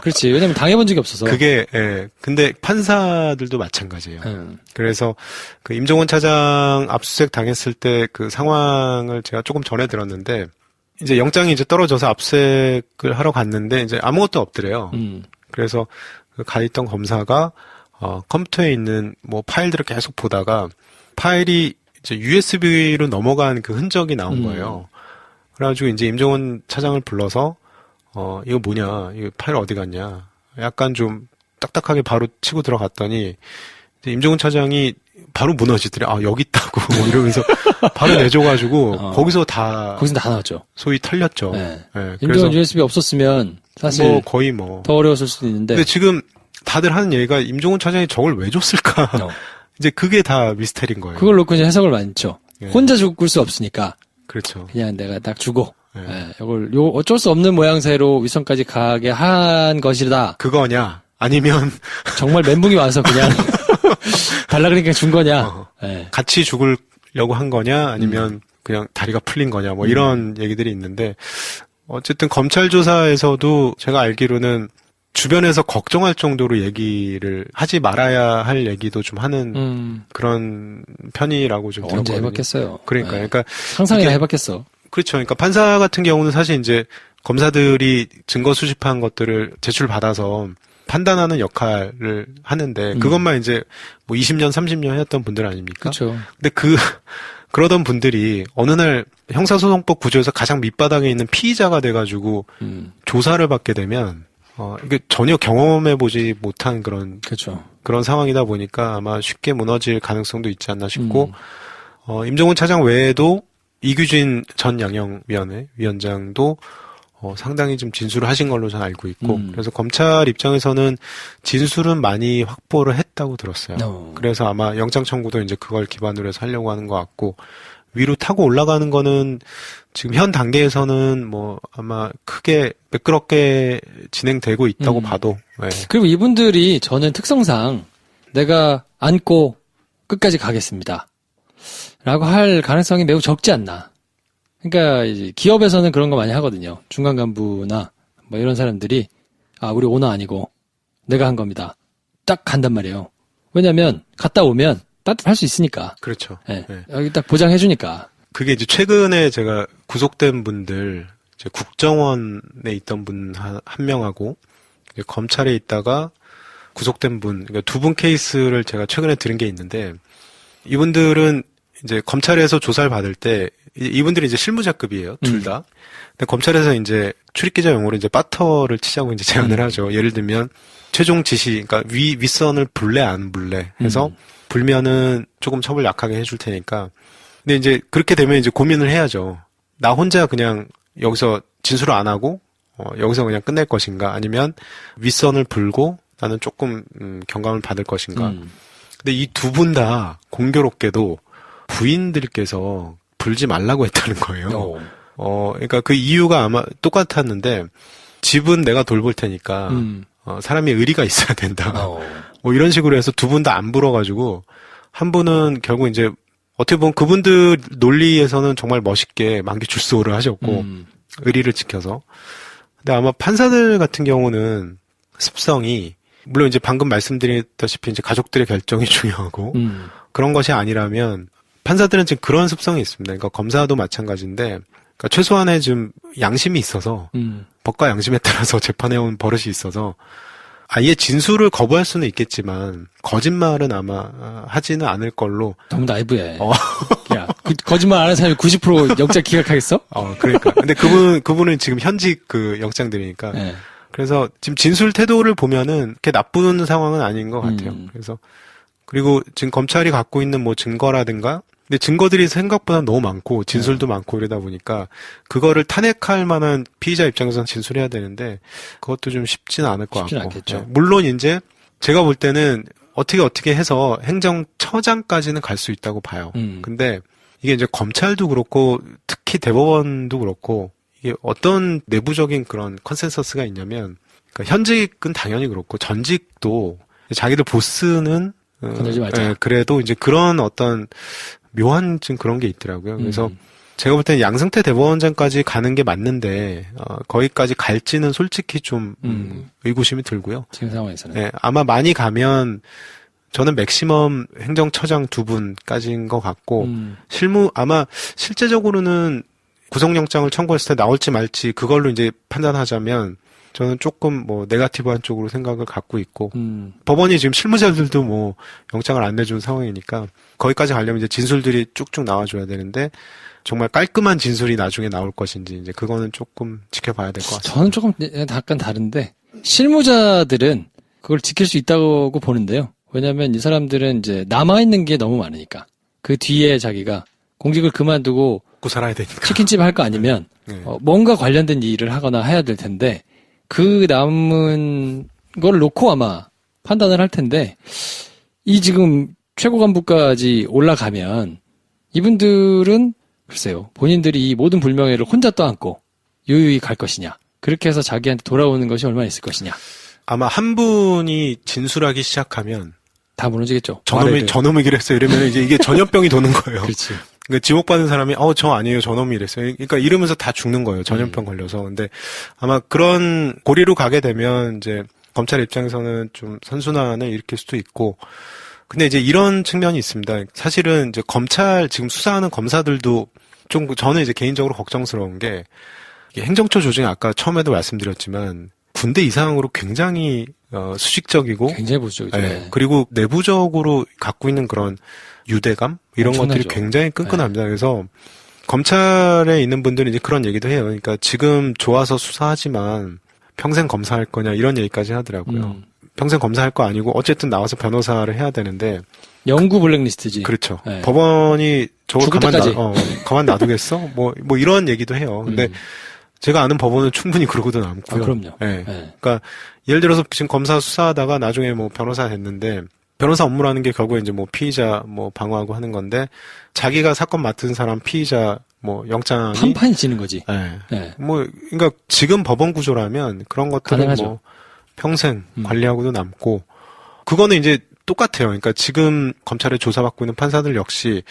그렇지. 왜냐면 당해본 적이 없어서. 그게, 예. 근데 판사들도 마찬가지예요. 그래서 그 임종원 차장 압수수색 당했을 때 그 상황을 제가 조금 전에 들었는데, 이제 영장이 이제 떨어져서 압수수색을 하러 갔는데, 이제 아무것도 없더래요. 그래서 그 가 있던 검사가, 컴퓨터에 있는 뭐 파일들을 계속 보다가, 파일이 이제 USB로 넘어간 그 흔적이 나온 거예요. 그래가지고 이제 임종원 차장을 불러서 이거 뭐냐, 이거 파일 어디 갔냐, 약간 좀 딱딱하게 바로 치고 들어갔더니 이제 임종원 차장이 바로 무너지더래. 여기 있다고 뭐 이러면서 바로 내줘가지고 거기서 다 나왔죠. 소위 털렸죠. 네. 네, 임종원 USB 없었으면 사실 뭐 거의 뭐 더 어려웠을 수도 있는데. 근데 지금 다들 하는 얘기가 임종원 차장이 저걸 왜 줬을까? 이제 그게 다 미스터리인 거예요. 그걸 놓고 이제 해석을 많죠. 네. 혼자 죽을 수 없으니까. 그렇죠. 그냥 내가 딱 주고, 네. 이걸 어쩔 수 없는 모양새로 윗선까지 가게 한 것이다. 그거냐? 아니면 정말 멘붕이 와서 그냥 달라 그러니까 준 거냐. 네. 같이 죽으려고 한 거냐 아니면 그냥 다리가 풀린 거냐 뭐 이런 얘기들이 있는데 어쨌든 검찰 조사에서도 제가 알기로는 주변에서 걱정할 정도로 얘기를 하지 말아야 할 얘기도 좀 하는 그런 편이라고 좀 언제 들었거든요. 해봤겠어요. 그러니까 상상이나 해봤겠어. 그렇죠. 그러니까 판사 같은 경우는 사실 이제 검사들이 증거 수집한 것들을 제출받아서 판단하는 역할을 하는데 그것만 이제 뭐 20년, 30년 했던 분들 아닙니까? 그렇죠. 근데 그러던 분들이 어느 날 형사소송법 구조에서 가장 밑바닥에 있는 피의자가 돼가지고 조사를 받게 되면 이게 전혀 경험해보지 못한 그렇죠. 그런 상황이다 보니까 아마 쉽게 무너질 가능성도 있지 않나 싶고 임종훈 차장 외에도 이규진 전 양형위원회 위원장도 상당히 좀 진술을 하신 걸로 저는 알고 있고 그래서 검찰 입장에서는 진술은 많이 확보를 했다고 들었어요. 그래서 아마 영장 청구도 이제 그걸 기반으로 해서 하려고 하는 것 같고 위로 타고 올라가는 거는 지금 현 단계에서는 뭐 아마 크게 매끄럽게 진행되고 있다고 봐도. 네. 그리고 이분들이 저는 특성상 내가 안고 끝까지 가겠습니다. 라고 할 가능성이 매우 적지 않나. 그러니까 이제 기업에서는 그런 거 많이 하거든요. 중간 간부나 뭐 이런 사람들이 우리 오너 아니고 내가 한 겁니다. 딱 간단 말이에요. 왜냐면 갔다 오면 따뜻할 수 있으니까. 그렇죠. 네. 네. 여기 딱 보장해주니까. 그게 이제 최근에 제가 구속된 분들 이제 국정원에 있던 분 한 명하고 검찰에 있다가 구속된 분, 그러니까 두 분 케이스를 제가 최근에 들은 게 있는데 이분들은 이제 검찰에서 조사를 받을 때 이분들이 이제 실무자급이에요, 둘 다. 근데 검찰에서 이제 출입기자 용어로 이제 빠터를 치자고 이제 제안을 하죠. 예를 들면 최종 지시, 그러니까 윗선을 불래 안 불래 해서 불면은 조금 처벌 약하게 해줄 테니까. 근데 이제 그렇게 되면 이제 고민을 해야죠. 나 혼자 그냥 여기서 진술을 안 하고 여기서 그냥 끝낼 것인가, 아니면 윗선을 불고 나는 조금 경감을 받을 것인가. 근데 이 두 분 다 공교롭게도 부인들께서 불지 말라고 했다는 거예요. 그러니까 그 이유가 아마 똑같았는데 집은 내가 돌볼 테니까 사람이 의리가 있어야 된다. 뭐 이런 식으로 해서 두 분 다 안 불어가지고 한 분은 결국 이제 어떻게 보면 그분들 논리에서는 정말 멋있게 만기 출소를 하셨고 의리를 지켜서. 근데 아마 판사들 같은 경우는 습성이 물론 이제 방금 말씀드렸다시피 이제 가족들의 결정이 중요하고 그런 것이 아니라면 판사들은 지금 그런 습성이 있습니다. 그러니까 검사도 마찬가지인데, 그러니까 최소한의 좀 양심이 있어서 법과 양심에 따라서 재판해온 버릇이 있어서 아예 진술을 거부할 수는 있겠지만 거짓말은 아마 하지는 않을 걸로. 너무 나이브해. 야, 거짓말 안 하는 사람이 90% 영장 기각하겠어? 그러니까. 근데 그분은 지금 현직 그 영장들이니까. 네. 그래서 지금 진술 태도를 보면은 그렇게 나쁜 상황은 아닌 것 같아요. 그래서 그리고 지금 검찰이 갖고 있는 뭐 증거라든가, 근데 증거들이 생각보다 너무 많고 진술도 많고 이러다 보니까 그거를 탄핵할 만한 피의자 입장에서는 진술해야 되는데 그것도 좀 쉽지는 않을 것 같고. 않겠죠. 네. 물론 이제 제가 볼 때는 어떻게 해서 행정처장까지는 갈 수 있다고 봐요. 근데 이게 이제 검찰도 그렇고 특히 대법원도 그렇고 이게 어떤 내부적인 그런 컨센서스가 있냐면, 그러니까 현직은 당연히 그렇고 전직도 자기들 보스는 건들지 말자. 예, 그래도 이제 그런 어떤 묘한 좀 그런 게 있더라고요. 그래서 제가 볼 때는 양승태 대법원장까지 가는 게 맞는데 거기까지 갈지는 솔직히 좀 의구심이 들고요. 지금 상황에서는. 예, 아마 많이 가면 저는 맥시멈 행정처장 2분까지인 것 같고 아마 실제적으로는 구속영장을 청구했을 때 나올지 말지 그걸로 이제 판단하자면 저는 조금 뭐 네거티브한 쪽으로 생각을 갖고 있고 법원이 지금 실무자들도 뭐 영장을 안 내준 상황이니까 거기까지 가려면 이제 진술들이 쭉쭉 나와줘야 되는데 정말 깔끔한 진술이 나중에 나올 것인지 이제 그거는 조금 지켜봐야 될 것 같습니다. 저는 조금 약간 다른데 실무자들은 그걸 지킬 수 있다고 보는데요. 왜냐하면 이 사람들은 이제 남아있는 게 너무 많으니까 그 뒤에 자기가 공직을 그만두고 먹고 살아야 되니까 치킨집 할 거 아니면 네. 뭔가 관련된 일을 하거나 해야 될 텐데 그 남은 걸 놓고 아마 판단을 할 텐데 이 지금 최고 간부까지 올라가면 이분들은 글쎄요 본인들이 이 모든 불명예를 혼자 떠안고 유유히 갈 것이냐 그렇게 해서 자기한테 돌아오는 것이 얼마나 있을 것이냐 아마 한 분이 진술하기 시작하면 다 무너지겠죠. 저놈이기로 했어요. 이러면 이제 이게 전염병이 도는 거예요. 그렇지. 그러니까 지목받은 사람이 저 아니에요. 저놈이 이랬어요. 그러니까 이러면서 다 죽는 거예요. 전염병 걸려서. 근데 아마 그런 고리로 가게 되면 이제 검찰 입장에서는 좀 선순환을 일으킬 수도 있고, 근데 이제 이런 측면이 있습니다. 사실은 이제 검찰 지금 수사하는 검사들도 좀 저는 이제 개인적으로 걱정스러운 게 행정처 조직이 아까 처음에도 말씀드렸지만 군대 이상으로 굉장히 수직적이고 굉장히 보수적이죠. 네. 그리고 내부적으로 갖고 있는 그런 유대감 이런 엄청나죠. 것들이 굉장히 끈끈합니다. 그래서 검찰에 있는 분들은 이제 그런 얘기도 해요. 그러니까 지금 좋아서 수사하지만 평생 검사할 거냐 이런 얘기까지 하더라고요. 평생 검사할 거 아니고 어쨌든 나와서 변호사를 해야 되는데 영구 블랙리스트지. 그렇죠. 네. 법원이 저걸 죽을 때까지. 가만 놔두겠어? 뭐 이런 얘기도 해요. 근데 제가 아는 법원은 충분히 그러고도 남고요. 그럼요. 네. 네. 그러니까 예를 들어서 지금 검사 수사하다가 나중에 뭐 변호사 됐는데 변호사 업무라는 게 결국에 이제 뭐 피의자 뭐 방어하고 하는 건데 자기가 사건 맡은 사람 피의자 뭐 영장이 판판이 지는 거지. 네. 네. 뭐 그러니까 지금 법원 구조라면 그런 것들은 가능하죠. 뭐 평생 관리하고도 남고 그거는 이제 똑같아요. 그러니까 지금 검찰에 조사받고 있는 판사들 역시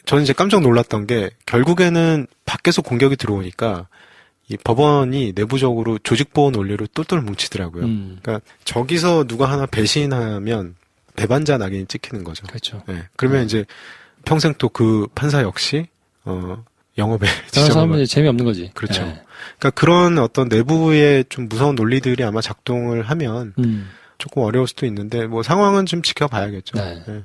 저는 이제 깜짝 놀랐던 게 결국에는 밖에서 공격이 들어오니까 이 법원이 내부적으로 조직보호 논리로 똘똘 뭉치더라고요. 그러니까 저기서 누가 하나 배신하면 배반자 낙인이 찍히는 거죠. 그렇죠. 네. 그러면 이제 평생 또 그 판사 역시 영업에 변호사하면 이제 재미없는 거지. 그렇죠. 네. 그러니까 그런 어떤 내부의 좀 무서운 논리들이 아마 작동을 하면 조금 어려울 수도 있는데 뭐 상황은 좀 지켜봐야겠죠. 네. 네.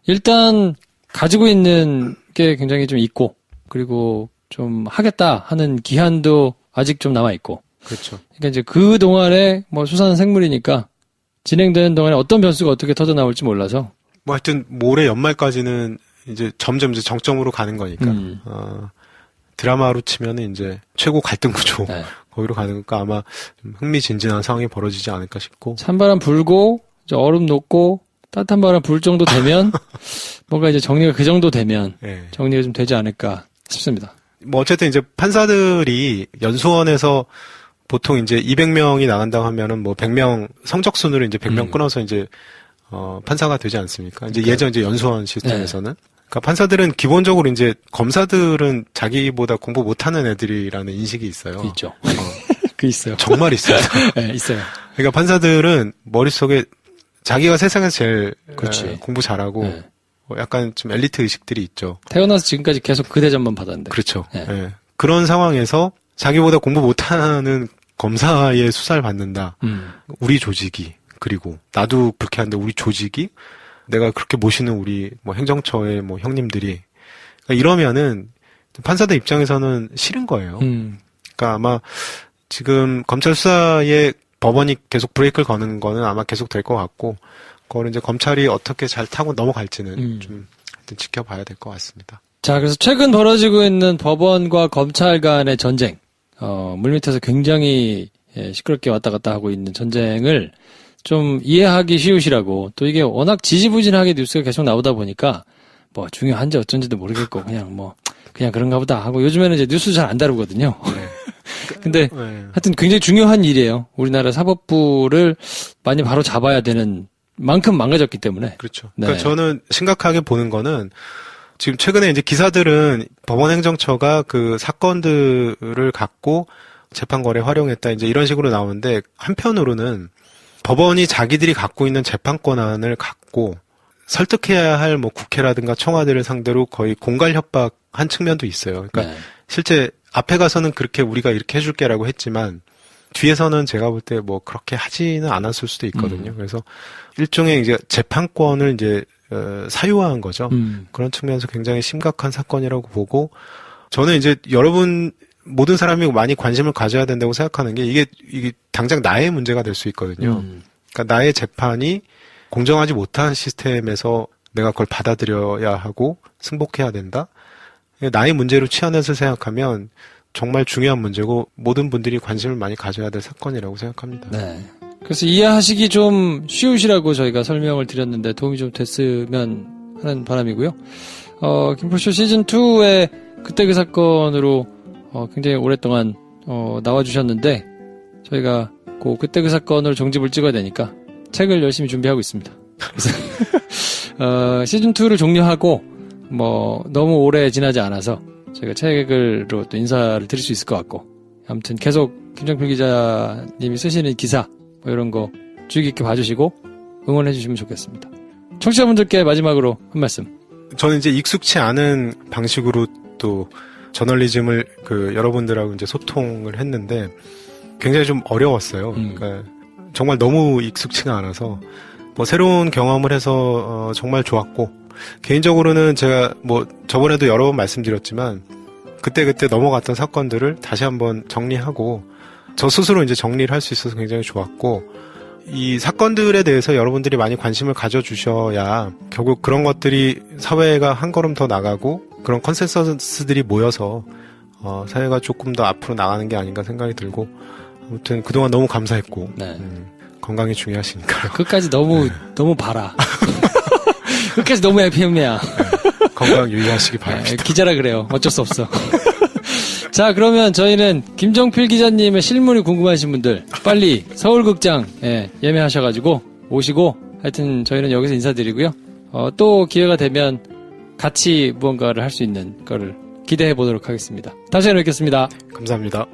일단 가지고 있는 게 굉장히 좀 있고 그리고 좀 하겠다 하는 기한도 아직 좀 남아 있고. 그렇죠. 그러니까 이제 그 동안에 뭐 수사는 생물이니까 진행되는 동안에 어떤 변수가 어떻게 터져 나올지 몰라서. 뭐 하여튼 올해 연말까지는 이제 점점 이제 정점으로 가는 거니까. 드라마로 치면은 이제 최고 갈등 구조 네. 거기로 가는 거니까 아마 좀 흥미진진한 상황이 벌어지지 않을까 싶고. 찬바람 불고 이제 얼음 녹고 따뜻한 바람 불 정도 되면 뭔가 이제 정리가 그 정도 되면 네. 정리가 좀 되지 않을까 싶습니다. 뭐 어쨌든 이제 판사들이 연수원에서 보통 이제 200명이 나간다고 하면은 뭐 100명 성적순으로 이제 100명 끊어서 이제 판사가 되지 않습니까? 이제 예전 이제 연수원 시스템에서는. 그러니까 판사들은 기본적으로 이제 검사들은 자기보다 공부 못하는 애들이라는 인식이 있어요. 있죠. 그 있어요. 정말 있어요. 네, 있어요. 그러니까 판사들은 머릿속에 자기가 세상에서 제일 그렇지. 공부 잘하고 네. 약간 좀 엘리트 의식들이 있죠. 태어나서 지금까지 계속 그 대접만 받았는데. 그렇죠. 네. 예. 그런 상황에서 자기보다 공부 못하는 검사의 수사를 받는다. 우리 조직이 그리고 나도 그렇게 하는데 우리 조직이 내가 그렇게 모시는 우리 뭐 행정처의 뭐 형님들이 그러니까 이러면은 판사들 입장에서는 싫은 거예요. 그러니까 아마 지금 검찰 수사에 법원이 계속 브레이크를 거는 거는 아마 계속 될 것 같고 그거를 이제 검찰이 어떻게 잘 타고 넘어갈지는 좀 하여튼 지켜봐야 될 것 같습니다. 자, 그래서 최근 벌어지고 있는 법원과 검찰 간의 전쟁, 물밑에서 굉장히 시끄럽게 왔다 갔다 하고 있는 전쟁을 좀 이해하기 쉬우시라고, 또 이게 워낙 지지부진하게 뉴스가 계속 나오다 보니까 뭐 중요한지 어쩐지도 모르겠고 그냥 그런가 보다 하고 요즘에는 이제 뉴스 잘 안 다루거든요. 근데 하여튼 굉장히 중요한 일이에요. 우리나라 사법부를 많이 바로 잡아야 되는 만큼 망가졌기 때문에. 그렇죠. 네. 그러니까 저는 심각하게 보는 거는 지금 최근에 이제 기사들은 법원 행정처가 그 사건들을 갖고 재판거래에 활용했다 이제 이런 식으로 나오는데 한편으로는 법원이 자기들이 갖고 있는 재판 권한을 갖고 설득해야 할 뭐 국회라든가 청와대를 상대로 거의 공갈 협박한 측면도 있어요. 그러니까 네. 실제 앞에 가서는 그렇게 우리가 이렇게 해줄게라고 했지만 뒤에서는 제가 볼 때 뭐 그렇게 하지는 않았을 수도 있거든요. 그래서 일종의 이제 재판권을 이제 사유화한 거죠. 그런 측면에서 굉장히 심각한 사건이라고 보고 저는 이제 여러분 모든 사람이 많이 관심을 가져야 된다고 생각하는 게 이게 당장 나의 문제가 될 수 있거든요. 그러니까 나의 재판이 공정하지 못한 시스템에서 내가 그걸 받아들여야 하고 승복해야 된다. 나의 문제로 치환해서 생각하면 정말 중요한 문제고 모든 분들이 관심을 많이 가져야 될 사건이라고 생각합니다. 네. 그래서 이해하시기 좀 쉬우시라고 저희가 설명을 드렸는데 도움이 좀 됐으면 하는 바람이고요. 김포쇼 시즌2의 그때 그 사건으로 굉장히 오랫동안 나와주셨는데 저희가 그때 그 사건으로 종집을 찍어야 되니까 책을 열심히 준비하고 있습니다. 그래서 시즌2를 종료하고 너무 오래 지나지 않아서 저희가 책으로 또 인사를 드릴 수 있을 것 같고, 아무튼 계속 김정필 기자님이 쓰시는 기사 이런 거 주의 깊게 봐주시고 응원해 주시면 좋겠습니다. 청취자분들께 마지막으로 한 말씀. 저는 이제 익숙치 않은 방식으로 또 저널리즘을 여러분들하고 이제 소통을 했는데 굉장히 좀 어려웠어요. 그러니까 정말 너무 익숙치가 않아서 새로운 경험을 해서 정말 좋았고, 개인적으로는 제가 저번에도 여러 번 말씀드렸지만 그때 넘어갔던 사건들을 다시 한번 정리하고 저 스스로 이제 정리를 할 수 있어서 굉장히 좋았고, 이 사건들에 대해서 여러분들이 많이 관심을 가져주셔야 결국 그런 것들이 사회가 한 걸음 더 나가고 그런 컨센서스들이 모여서 사회가 조금 더 앞으로 나가는 게 아닌가 생각이 들고, 아무튼 그동안 너무 감사했고, 네. 건강이 중요하시니까요. 끝까지 너무 봐라. 끝까지 너무 FM이야. 네, 건강 유의하시기 바랍니다. 기자라 그래요. 어쩔 수 없어. 자, 그러면 저희는 김정필 기자님의 실물이 궁금하신 분들 빨리 서울극장 예매하셔가지고 오시고, 하여튼 저희는 여기서 인사드리고요. 또 기회가 되면 같이 무언가를 할 수 있는 거를 기대해 보도록 하겠습니다. 다음 시간에 뵙겠습니다. 감사합니다.